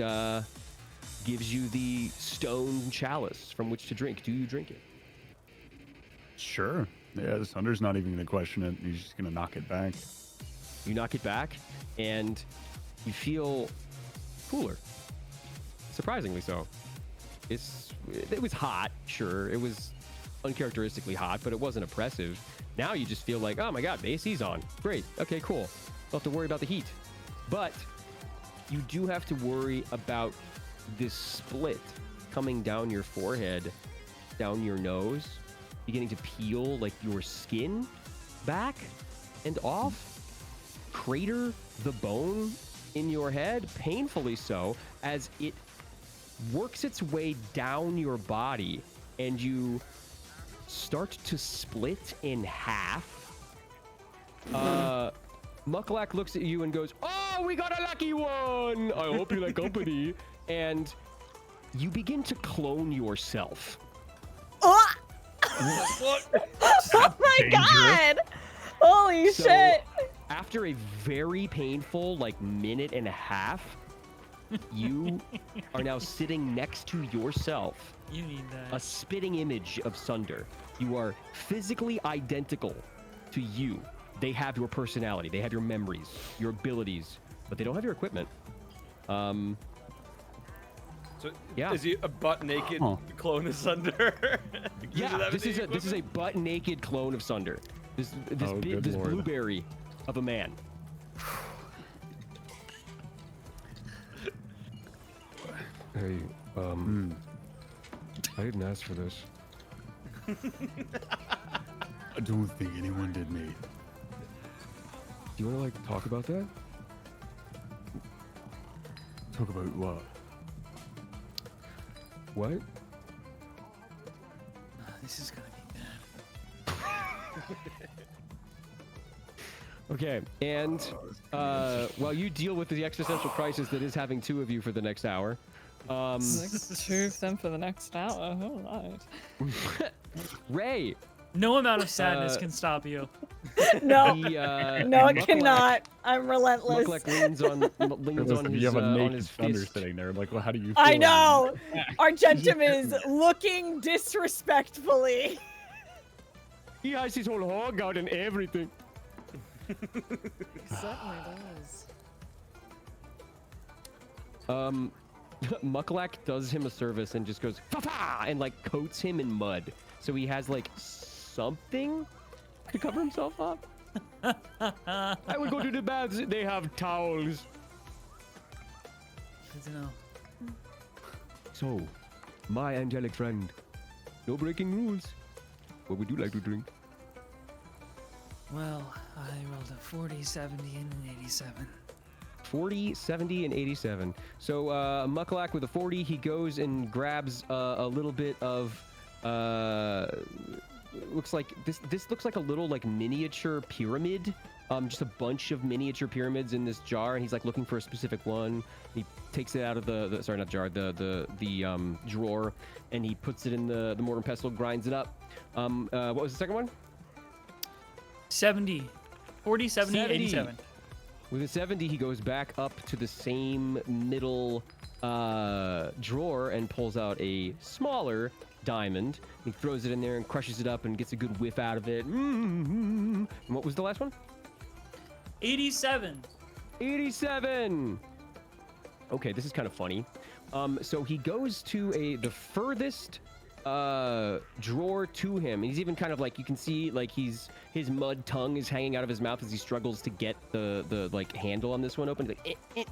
gives you the stone chalice from which to drink. Do you drink it? Sure. Yeah, the Sunder's not even going to question it. He's just going to knock it back. You knock it back, and you feel cooler. Surprisingly so. It was hot, sure. It was uncharacteristically hot, but it wasn't oppressive. Now you just feel like, oh my god, the AC's on. Great. Okay, cool. Don't have to worry about the heat. But you do have to worry about this split coming down your forehead, down your nose, beginning to peel like your skin back and off, crater the bone in your head, painfully so, as it works its way down your body, and you start to split in half. Mucklak looks at you and goes, "Oh, we got a lucky one! I hope you like company." And you begin to clone yourself. Oh, What? oh my god! Holy So, shit! After a very painful, like, minute and a half, you are now sitting next to yourself, You need a that. spitting image of Sunder. You are physically identical to you. They have your personality, they have your memories, your abilities, but they don't have your equipment. So Yeah. is he a butt naked Huh. clone of Sunder? Yeah, this is a butt naked clone of Sunder. This Oh, good this lord. blueberry of a man. Hey, I didn't ask for this. I don't think anyone did, mate. Do you want to like talk about that? Talk about what? What? This is gonna be bad. Okay, and while you deal with the existential crisis that is having two of you for the next hour, Two of them for the next hour. All right. Ray, No amount of sadness Uh, can stop you. No, the, no, it Mucklak- cannot. I'm relentless. Mucklak leans on his, you have a on naked his thunder fist. sitting there. Like, well, how do you feel? I know. Argentum is looking disrespectfully. He has his whole hog out and everything. Certainly does. Mucklak does him a service and just goes fa-fa and like coats him in mud, so he has like something to cover himself up. I would go to the baths. They have towels. Good to know. So, my angelic friend, no breaking rules. What would you like to drink? Well, I rolled a 40, 70, and an 87. 40, 70, and 87. So Mucklak with a 40, he goes and grabs a little bit of looks like this looks like a little like miniature pyramid. Just a bunch of miniature pyramids in this jar, and he's like looking for a specific one. He takes it out of the sorry, not jar, the drawer, and he puts it in the mortar and pestle, grinds it up. What was the second one? 70. 40, 70, 70. 87. With a 70, he goes back up to the same middle drawer and pulls out a smaller diamond. He throws it in there and crushes it up and gets a good whiff out of it. And what was the last one? 87. 87. Okay, this is kind of funny. So he goes to the furthest drawer to him, and he's even kind of like, you can see like his mud tongue is hanging out of his mouth as he struggles to get the like handle on this one open. He's like,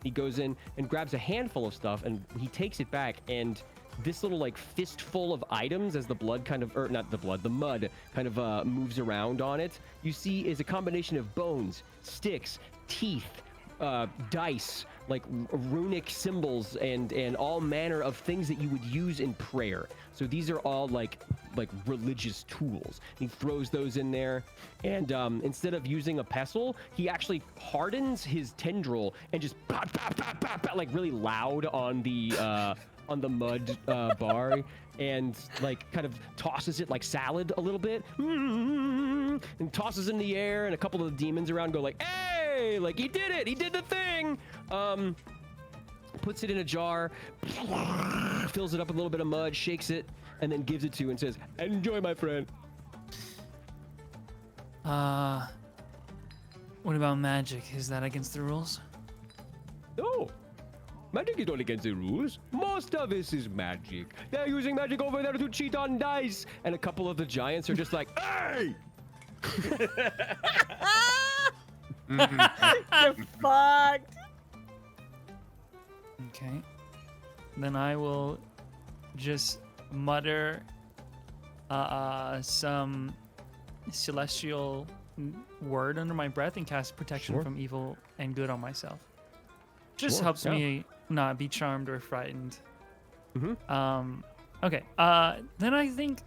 he goes in and grabs a handful of stuff, and he takes it back, and this little like fistful of items, as the blood kind of, or not the blood, the mud kind of moves around on it, you see is a combination of bones, sticks, teeth, dice, like runic symbols, and all manner of things that you would use in prayer. So these are all like religious tools. He throws those in there, and instead of using a pestle, he actually hardens his tendril and just pop, pop, pop, pop, pop, like really loud on the mud bar, and like kind of tosses it like salad a little bit, and tosses in the air, and a couple of the demons around go like, hey, like he did it, he did the thing. Puts it in a jar, fills it up with a little bit of mud, shakes it, and then gives it to you and says, enjoy, my friend. What about magic? Is that against the rules? No, magic is not against the rules. Most of this is magic. They're using magic over there to cheat on dice. And a couple of the giants are just like, hey! You're fucked. Okay. Then I will just mutter some celestial word under my breath and cast protection Sure. from evil and good on myself. Just Sure, helps yeah. me not be charmed or frightened. Mhm. Okay. Then I think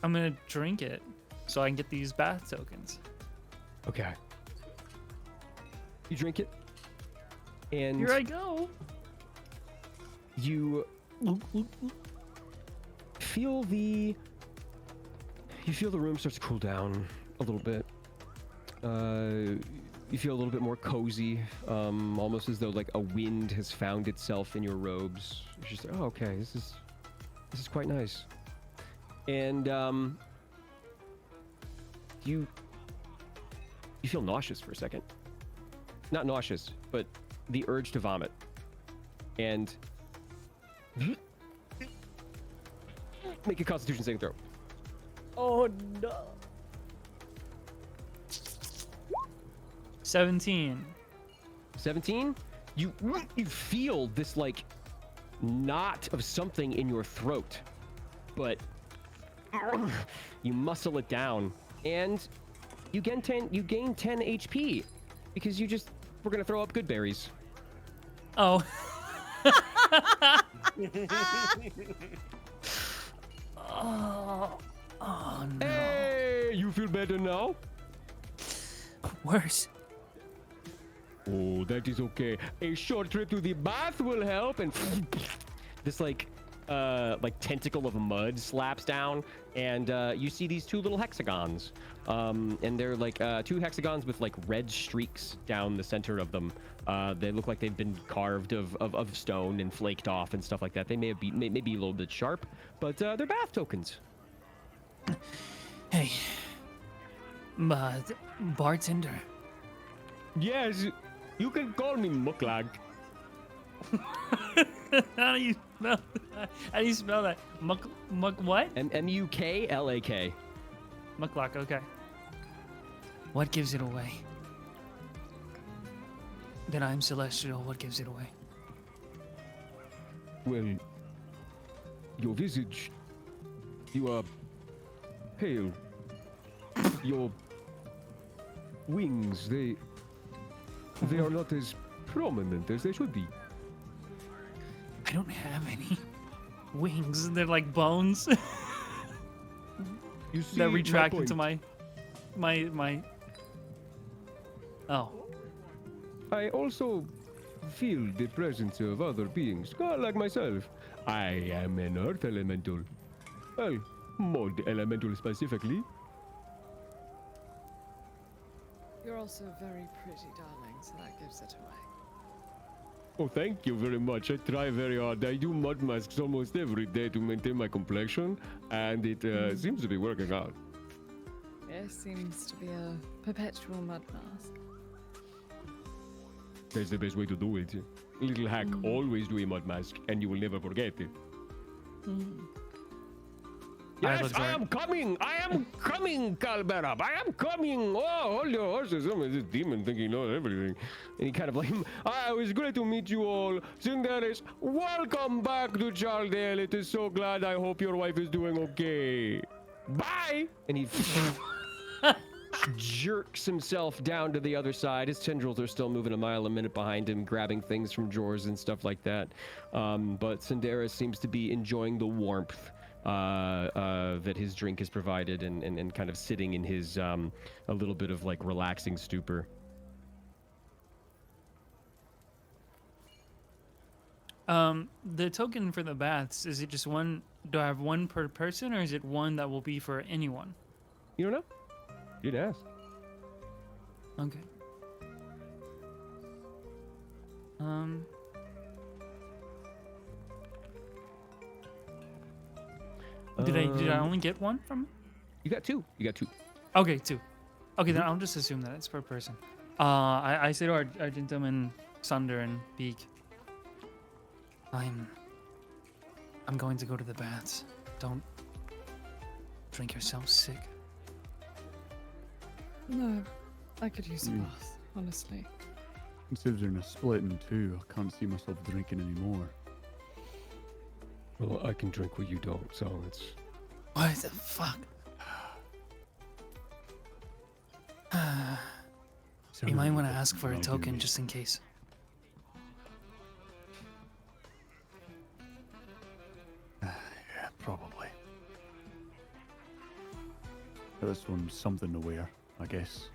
I'm gonna drink it so I can get these bath tokens. Okay. You drink it, and Here I go. you feel the room starts to cool down a little bit. You feel a little bit more cozy, almost as though like a wind has found itself in your robes. It's just, oh, okay, this is quite nice. And you feel nauseous for a second. Not nauseous, but the urge to vomit. And make a Constitution saving throw. Oh no. 17. 17. You feel this like knot of something in your throat, but you muscle it down, and you gain 10 HP because we're gonna throw up good berries. Oh. Oh no. Hey, you feel better now? Worse. Oh, that is okay. A short trip to the bath will help. And this like tentacle of mud slaps down, and you see these two little hexagons. And they're like two hexagons with like red streaks down the center of them. They look like they've been carved of stone and flaked off and stuff like that. They may be a little bit sharp, but they're bath tokens. Hey. Bartender. Yes, you can call me Muklag. How do you spell that? How do you spell that? Muck what? Muklak. Muklak, okay. What gives it away? That I'm celestial, what gives it away? Well, your visage, you are pale. Your wings, they are not as prominent as they should be. I don't have any wings. They're like bones You see that retract my into point. my. Oh. I also feel the presence of other beings, like myself. I am an earth elemental. Well, mud elemental specifically. You're also very pretty, darling, so that gives it away. Oh, thank you very much. I try very hard. I do mud masks almost every day to maintain my complexion, and it seems to be working out. It seems to be a perpetual mud mask. That's the best way to do it. Little hack, always do a mud mask, and you will never forget it. Yes, I am coming! I am coming, Calberab! I am coming! Oh, hold your horses. Oh, this demon thinking he knows everything. And he kind of like, it was great to meet you all. Cinderis, welcome back to Chaldale. It is so glad. I hope your wife is doing okay. Bye! And he jerks himself down to the other side. His tendrils are still moving a mile a minute behind him, grabbing things from drawers and stuff like that. But Cinderis seems to be enjoying the warmth that his drink has provided, and kind of sitting in his a little bit of like relaxing stupor. The token for the baths, is it just one? Do I have one per person, or is it one that will be for anyone? You don't know? You'd ask. Okay. Did I only get one from? You got two. You got two. Okay, two. Okay, then I'll just assume that it's per person. I say to our gentlemen, Sunder and Beak, I'm going to go to the baths. Don't drink yourself sick. No, I could use a bath, honestly. Considering a split in two, I can't see myself drinking anymore. Well, I can drink what you don't, so it's... What the fuck? You might want to ask for a token just in case. Yeah, probably. This one's something to wear, I guess.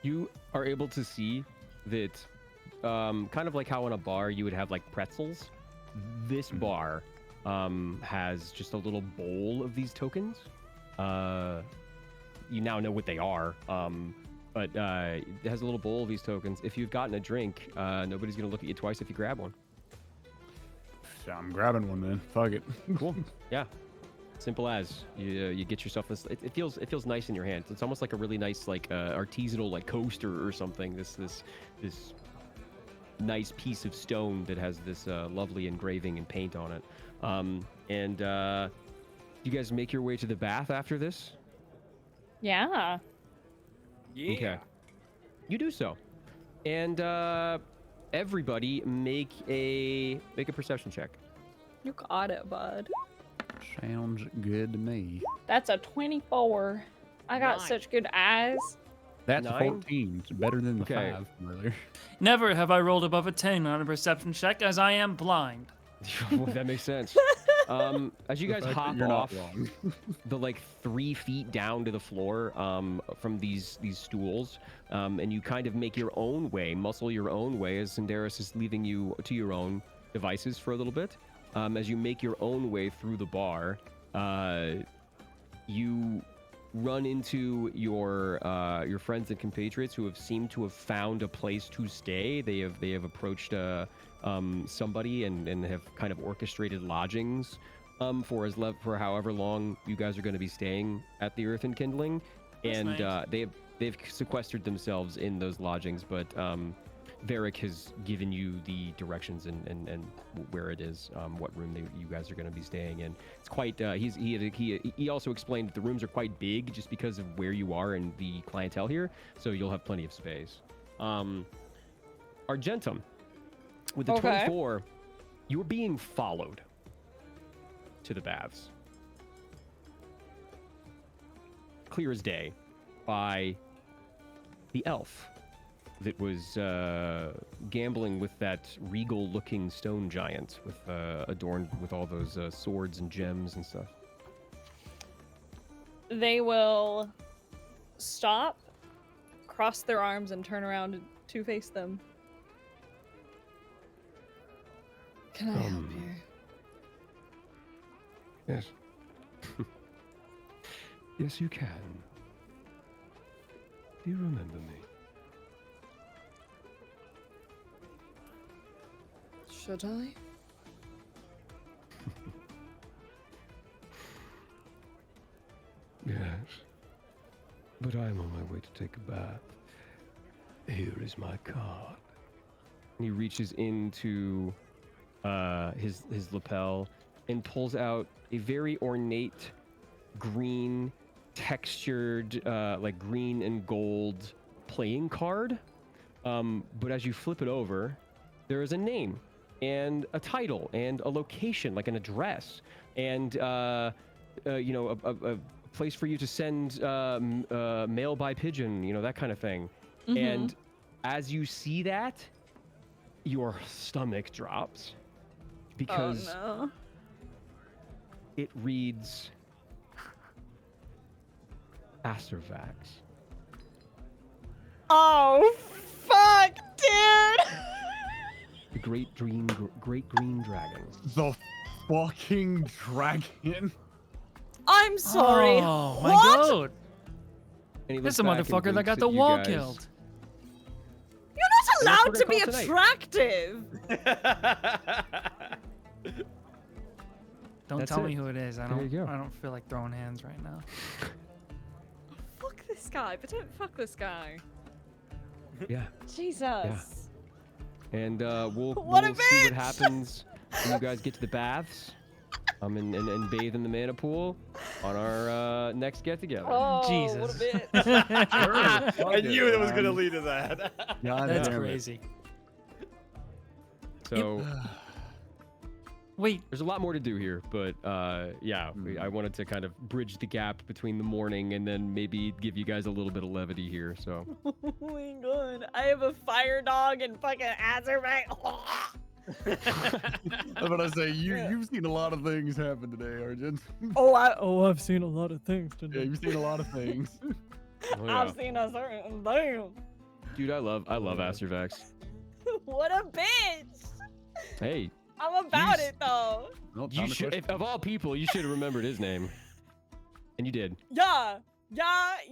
You are able to see that, kind of like how in a bar you would have like pretzels. This bar has just a little bowl of these tokens. You now know what they are, but it has a little bowl of these tokens. If you've gotten a drink, nobody's gonna look at you twice if you grab one. So I'm grabbing one then. Fuck it. Cool. Yeah. Simple as you get yourself this. It feels nice in your hands. It's almost like a really nice like artisanal like coaster or something. This nice piece of stone that has this lovely engraving and paint on it. And you guys make your way to the bath after this? Yeah. Yeah. Okay. You do so. And everybody make a perception check. You got it, bud. Sounds good to me. That's a 24. I got 9. such good eyes. That's 9? 14. It's better than the Okay. 5 from earlier. Never have I rolled above a 10 on a perception check, as I am blind. Well, that makes sense. As you The guys fact that hop you're not off wrong. the like 3 feet down to the floor from these stools, and you kind of make your own way, muscle your own way, as Cinderis is leaving you to your own devices for a little bit. As you make your own way through the bar, you run into your friends and compatriots who have seemed to have found a place to stay. They have approached somebody and have kind of orchestrated lodgings for however long you guys are going to be staying at the Earth and Kindling. That's And nice. they've sequestered themselves in those lodgings, but Varric has given you the directions and where it is, what room you guys are going to be staying in. It's quite. He also explained that the rooms are quite big just because of where you are and the clientele here, so you'll have plenty of space. Argentum, with the Okay. 24, you're being followed to the baths, clear as day, by the elf that was gambling with that regal-looking stone giant with adorned with all those swords and gems and stuff. They will stop, cross their arms, and turn around to face them. Can I help you? Yes. Yes, you can. Do you remember me? Should I? Yes. But I'm on my way to take a bath. Here is my card. He reaches into his lapel and pulls out a very ornate green textured like green and gold playing card. But as you flip it over, there is a name and a title and a location, like an address, and you know, a place for you to send mail by pigeon, you know, that kind of thing. And as you see that, your stomach drops because Oh it reads Acervax. no. Oh fuck, dude! The great green dragon. The fucking dragon. I'm sorry. Oh my what? god! And he This looks is a back and motherfucker that winks got at the you wall guys. killed. You're not And that's allowed what to we're be gonna call attractive. Don't That's tell it. me who it is. I There you don't. go. I don't feel like throwing hands right now. Fuck this guy, but don't fuck this guy. Yeah. Jesus. And we'll What a see what bitch! happens when you guys get to the baths. And bathe in the mana pool on our next get together. Oh, Jesus. what a bitch. I knew it was gonna lead to that. God That's damn it. crazy. So Wait, there's a lot more to do here, but yeah, I wanted to kind of bridge the gap between the morning and then maybe give you guys a little bit of levity here. So Oh my god. I have a fire dog and fucking Azerback. I'm gonna say you've seen a lot of things happen today, Argent. I've seen a lot of things Yeah, today. you've seen a lot of things. Oh, yeah. I've seen a certain thing. Dude, I love Astervax. What a bitch! Hey, I'm about You it though. Well, you time to should, question. if, of all people, you should have remembered his name, and you did. Yeah,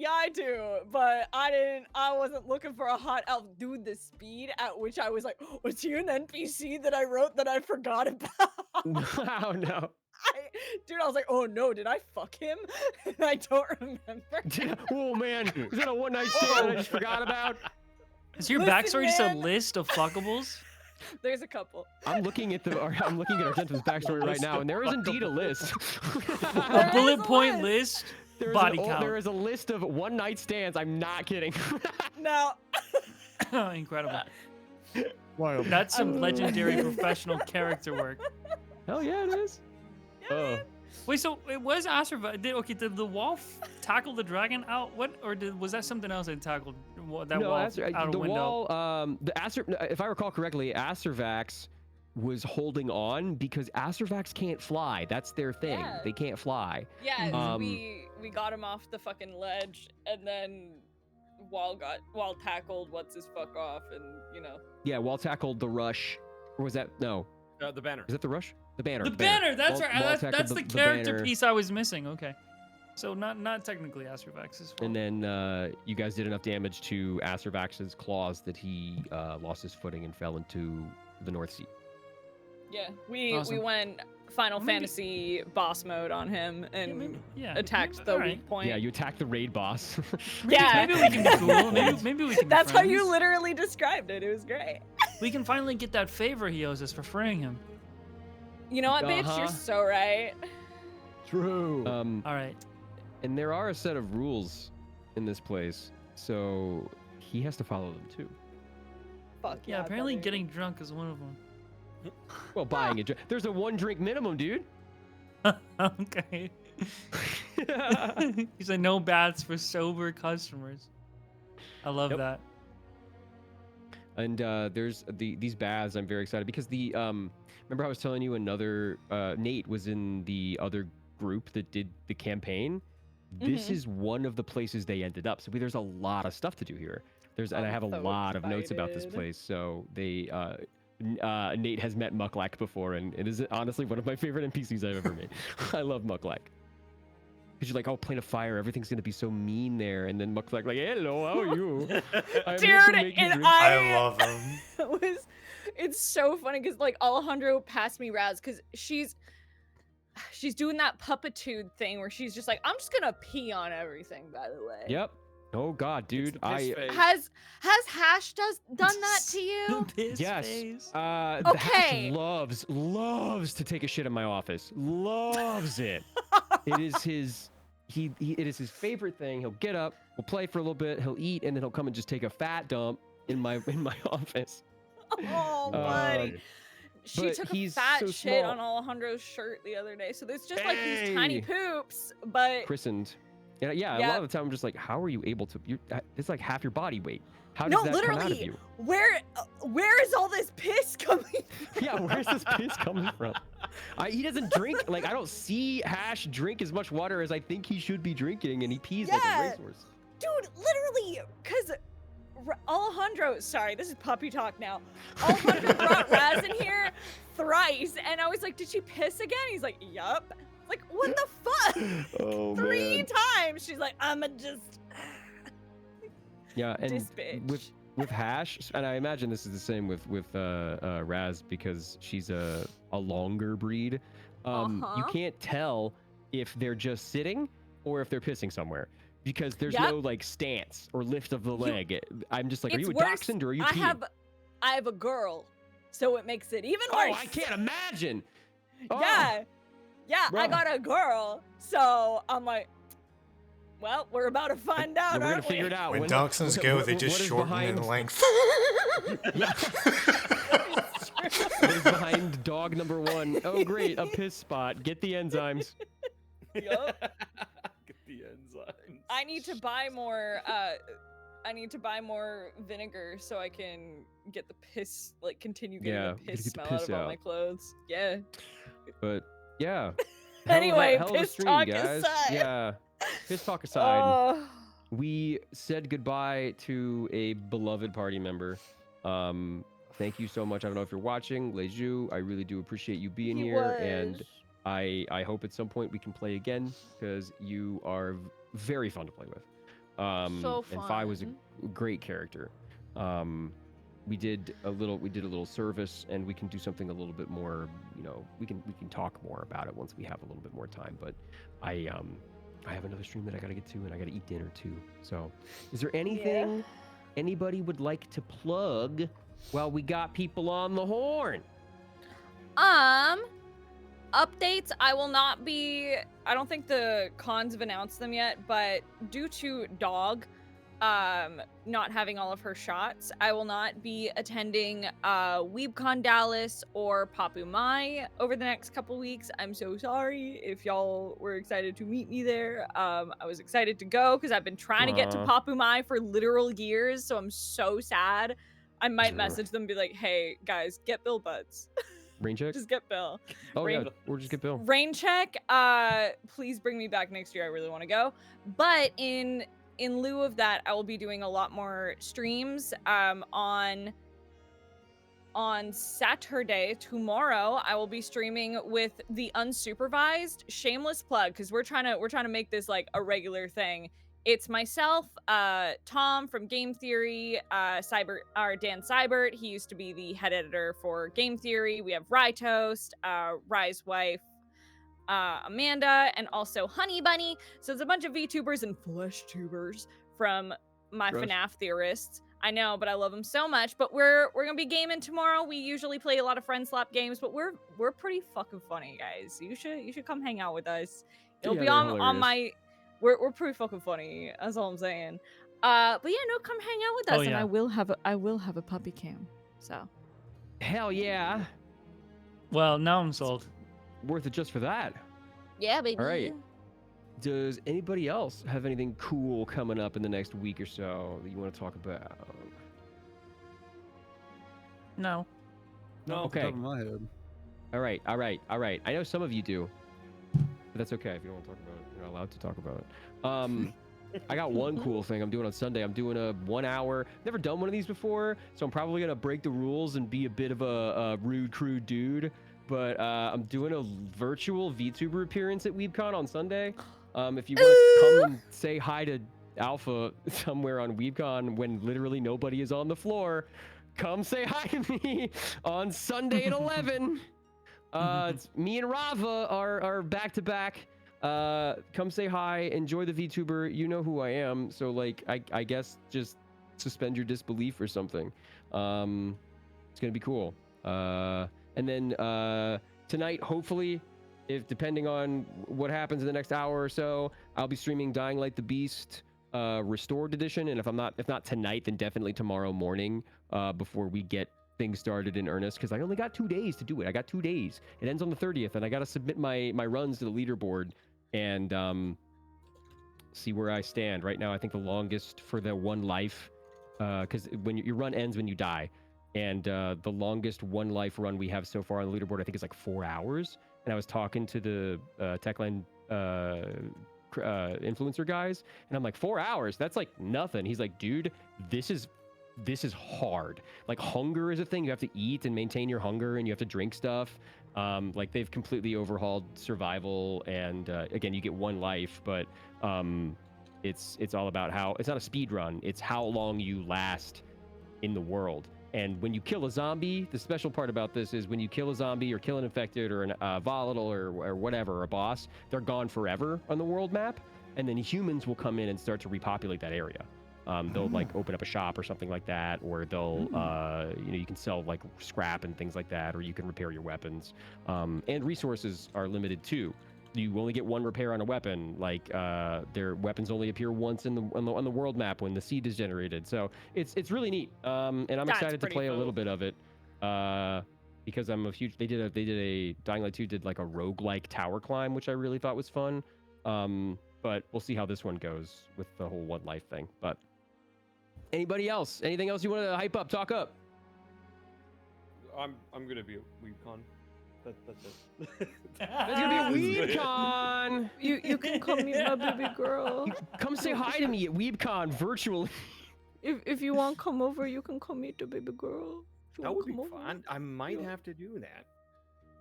I do. But I wasn't looking for a hot elf. Dude, the speed at which I was like, was he an NPC that I wrote that I forgot about? Oh no. Dude, I was like, oh no, did I fuck him? And I don't remember. Oh man, is that a one night stand that I just forgot about? Is your Listen, backstory just a man. list of fuckables? There's a couple. I'm looking at Argento's backstory right now, and there is indeed a list. A bullet is a point list. list? Body There count. is a list of one night stands. I'm not kidding. Now, Incredible. Wild. That's some legendary professional character work. Hell yeah, it is. Oh, Wait, so it was Astervax. Did the wall tackle the dragon out? Was that something else they tackled? That no, wall Aster, out a the window? wall. If I recall correctly, Astervax was holding on because Astervax can't fly. That's their thing. Yeah. They can't fly. yeah, Um, we got him off the fucking ledge, and then Wall tackled what's his fuck off, and you know. Yeah, Wall tackled the rush. Or was that no? The banner. Is that the rush? The banner. The banner. That's Wall- right. Wall That's tackled the character banner. piece I was missing. Okay. So not technically Astervax's fault. And then you guys did enough damage to Astervax's claws that he lost his footing and fell into the North Sea. Yeah, we Awesome. went Final Maybe- Fantasy boss mode on him and yeah. attacked the Alright. weak point. Yeah, you attacked the raid boss. Yeah. Maybe we can be cool. Maybe we can. Be That's how friends. you literally described it. It was great. We can finally get that favor he owes us for freeing him. You know what, bitch? Uh-huh. You're so right. True. All right. And there are a set of rules in this place, so he has to follow them too. Fuck Yeah. Apparently, brother. getting drunk is one of them. Well, buying a drink. There's a 1 drink minimum, dude. Okay. He said no bats for sober customers. I love Yep. that. And there's these baths. I'm very excited because the remember I was telling you another Nate was in the other group that did the campaign. This Mhm. is one of the places they ended up. So there's a lot of stuff to do here. And I I'm have a so lot of notes about this excited. place. So they Nate has met Mucklak before, and it is honestly one of my favorite NPCs I've ever made. I love Mucklak. Because you're like, oh, plane of fire, everything's gonna be so mean there, and then Mucklak like, hello, how are you? I'm here to Dude, make you and drink." I love him. it's so funny because like Alejandro passed me Raz because she's doing that puppitude thing where she's just like, I'm just gonna pee on everything, by the way. Yep. Oh God, dude, Piss face. Has Hash done that to you? Piss yes. face. The Okay. Hash loves to take a shit in my office. Loves it. It is his it is his favorite thing. He'll get up, we'll play for a little bit, he'll eat, and then he'll come and just take a fat dump in my office. Oh, buddy. She but took a he's fat so shit small. on Alejandro's shirt the other day. So there's just like these tiny Hey. poops, but Christened. And yeah, a Yeah. lot of the time I'm just like, how are you able to? It's like half your body weight. How no, does that come out of literally, you? where is all this piss coming? Yeah, where's this piss coming from? He doesn't drink. Like I don't see Hash drink as much water as I think he should be drinking, and he pees like a Yeah. racehorse. Dude, literally, because Alejandro, sorry, this is puppy talk now. Alejandro brought Raz in here thrice, and I was like, did she piss again? He's like, yup. Like, what the fuck? Oh 3 man. times. She's like, I'ma just. Yeah, and This bitch. with Hash, and I imagine this is the same with Raz because she's a longer breed. You Uh-huh. can't tell if they're just sitting or if they're pissing somewhere because there's Yep. no like stance or lift of the leg. I'm just like, are It's you a worse. dachshund or are you I peeing? have a girl, so it makes it even Oh, worse. I can't imagine. Oh, Yeah, I Bruh. got a girl, so I'm like, well, we're about to find out, we're gonna aren't we? figure it out. When dachshunds go, they just what is shorten behind- in length. What is behind dog number 1? Oh, great, a piss spot. Get the enzymes. Yup. Get the enzymes. I need to buy more to buy more vinegar so I can get the piss, like continue getting Yeah, the gotta piss get the smell piss out of all out. my clothes. Yeah. But yeah. Anyway, hell of a piss stream, talk guys. aside. Yeah. Piss talk aside. Oh. We said goodbye to a beloved party member. Thank you so much. I don't know if you're watching, Leju. I really do appreciate you being here, and I hope at some point we can play again because you are very fun to play with. So And Fi was a fun. great character. We did a little service, and we can do something a little bit more. You know, we can talk more about it once we have a little bit more time. But I have another stream that I gotta get to, and I gotta eat dinner too. So, is there anything anybody would like to plug while we got people on the horn? Updates, I will not be, I don't think the cons have announced them yet, but due to Dog not having all of her shots, I will not be attending WeebCon Dallas or Papu Mai over the next couple weeks. I'm so sorry if y'all were excited to meet me there. I was excited to go because I've been trying to get to Papu Mai for literal years, so I'm so sad. I might message them and be like, hey guys, get Bill Butts. Rain check? Just get Bill. Oh yeah, or just get Bill. Rain check. Please bring me back next year. I really want to go. But in lieu of that, I will be doing a lot more streams. On Saturday, tomorrow, I will be streaming with the unsupervised. Shameless plug, because we're trying to make this like a regular thing. It's myself, Tom from Game Theory, Dan Seibert. He used to be the head editor for Game Theory. We have Rye Toast, Rye's wife, Amanda, and also Honey Bunny. So it's a bunch of VTubers and flesh tubers from my Gross. FNAF theorists. I know, but I love them so much. But we're gonna be gaming tomorrow. We usually play a lot of friend slap games, but we're pretty fucking funny, guys. You should come hang out with us. It'll be on my. We're pretty fucking funny. That's all I'm saying. But yeah, no, come hang out with us, and yeah. I will have a puppy cam. So Hell yeah. Well, now I'm sold. Worth it just for that. Yeah, baby. All right. Does anybody else have anything cool coming up in the next week or so that you want to talk about? No. No, off the Okay. top of my head. All right. I know some of you do, but that's okay. If you don't want to talk about it, you're not allowed to talk about it. I got one cool thing I'm doing on Sunday. I'm doing a 1 hour. Never done one of these before, so I'm probably gonna break the rules and be a bit of a rude, crude dude. But I'm doing a virtual VTuber appearance at WeebCon on Sunday. If you want to come and say hi to Alpha somewhere on WeebCon when literally nobody is on the floor, come say hi to me on Sunday at 11. It's me and Rava are back to back. Come say hi, enjoy the VTuber. You know who I am, so like I guess just suspend your disbelief or something. It's gonna be cool. And then tonight, hopefully, if depending on what happens in the next hour or so, I'll be streaming Dying Light the Beast Restored Edition. And if not tonight, then definitely tomorrow morning before we get things started in earnest. Because I only got 2 days to do it. I got 2 days. It ends on the 30th, and I got to submit my runs to the leaderboard and see where I stand. Right now, I think the longest for the one life, because when your run ends when you die. And the longest one life run we have so far on the leaderboard, I think, is like 4 hours. And I was talking to the Techline influencer guys, and I'm like, 4 hours? That's like nothing. He's like, dude, this is hard. Like, hunger is a thing. You have to eat and maintain your hunger, and you have to drink stuff. Like, they've completely overhauled survival, and again, you get one life, but it's all about how it's not a speed run. It's how long you last in the world. And when you kill a zombie, the special part about this is when you kill a zombie or kill an infected or a volatile or whatever, a boss, they're gone forever on the world map. And then humans will come in and start to repopulate that area. They'll like open up a shop or something like that, or they'll, you can sell like scrap and things like that, or you can repair your weapons. And resources are limited too. You only get one repair on a weapon. Like their weapons only appear once on the world map when the seed is generated. So it's really neat. And I'm excited to play a little bit of it because I'm a huge. They did a Dying Light 2 did like a roguelike tower climb, which I really thought was fun. But we'll see how this one goes with the whole one life thing. But Anybody else? Anything else you want to hype up? Talk up. I'm gonna be at WeebCon. That's it. There's gonna be a WeebCon. You can call me my baby girl. Come say hi to me at WeebCon virtually. If you want to come over, you can call me the baby girl. If you That wanna would be come over, fun. I might Yeah. have to do that.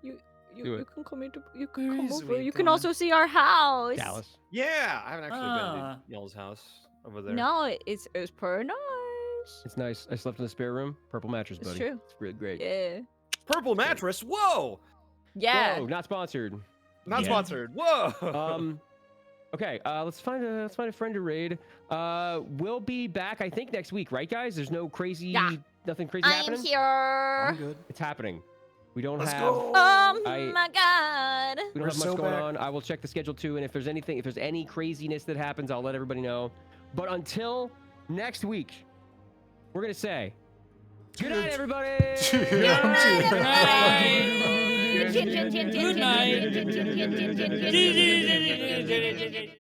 Do You it. can come into. You can Where come is over. You can WeebCon? also see our house. Dallas. Yeah, I haven't actually been Ah. to Y'all's house over there. No, it's pretty nice. It's nice. I slept in the spare room. Purple mattress, It's buddy. true. It's really great. Yeah. Purple mattress. Whoa! Yeah. Whoa, not sponsored. Not Yeah. sponsored. Whoa. Okay, let's find a friend to raid. We'll be back, I think, next week, right, guys? There's no crazy, Yeah. nothing crazy I'm happening. here. I'm good. It's happening. We don't Let's have. go. Oh I- my god. We don't We're have much so going back. on. I will check the schedule too, and if there's any craziness that happens, I'll let everybody know. But until next week, we're gonna say good night, everybody. Good night, Good night. Good night.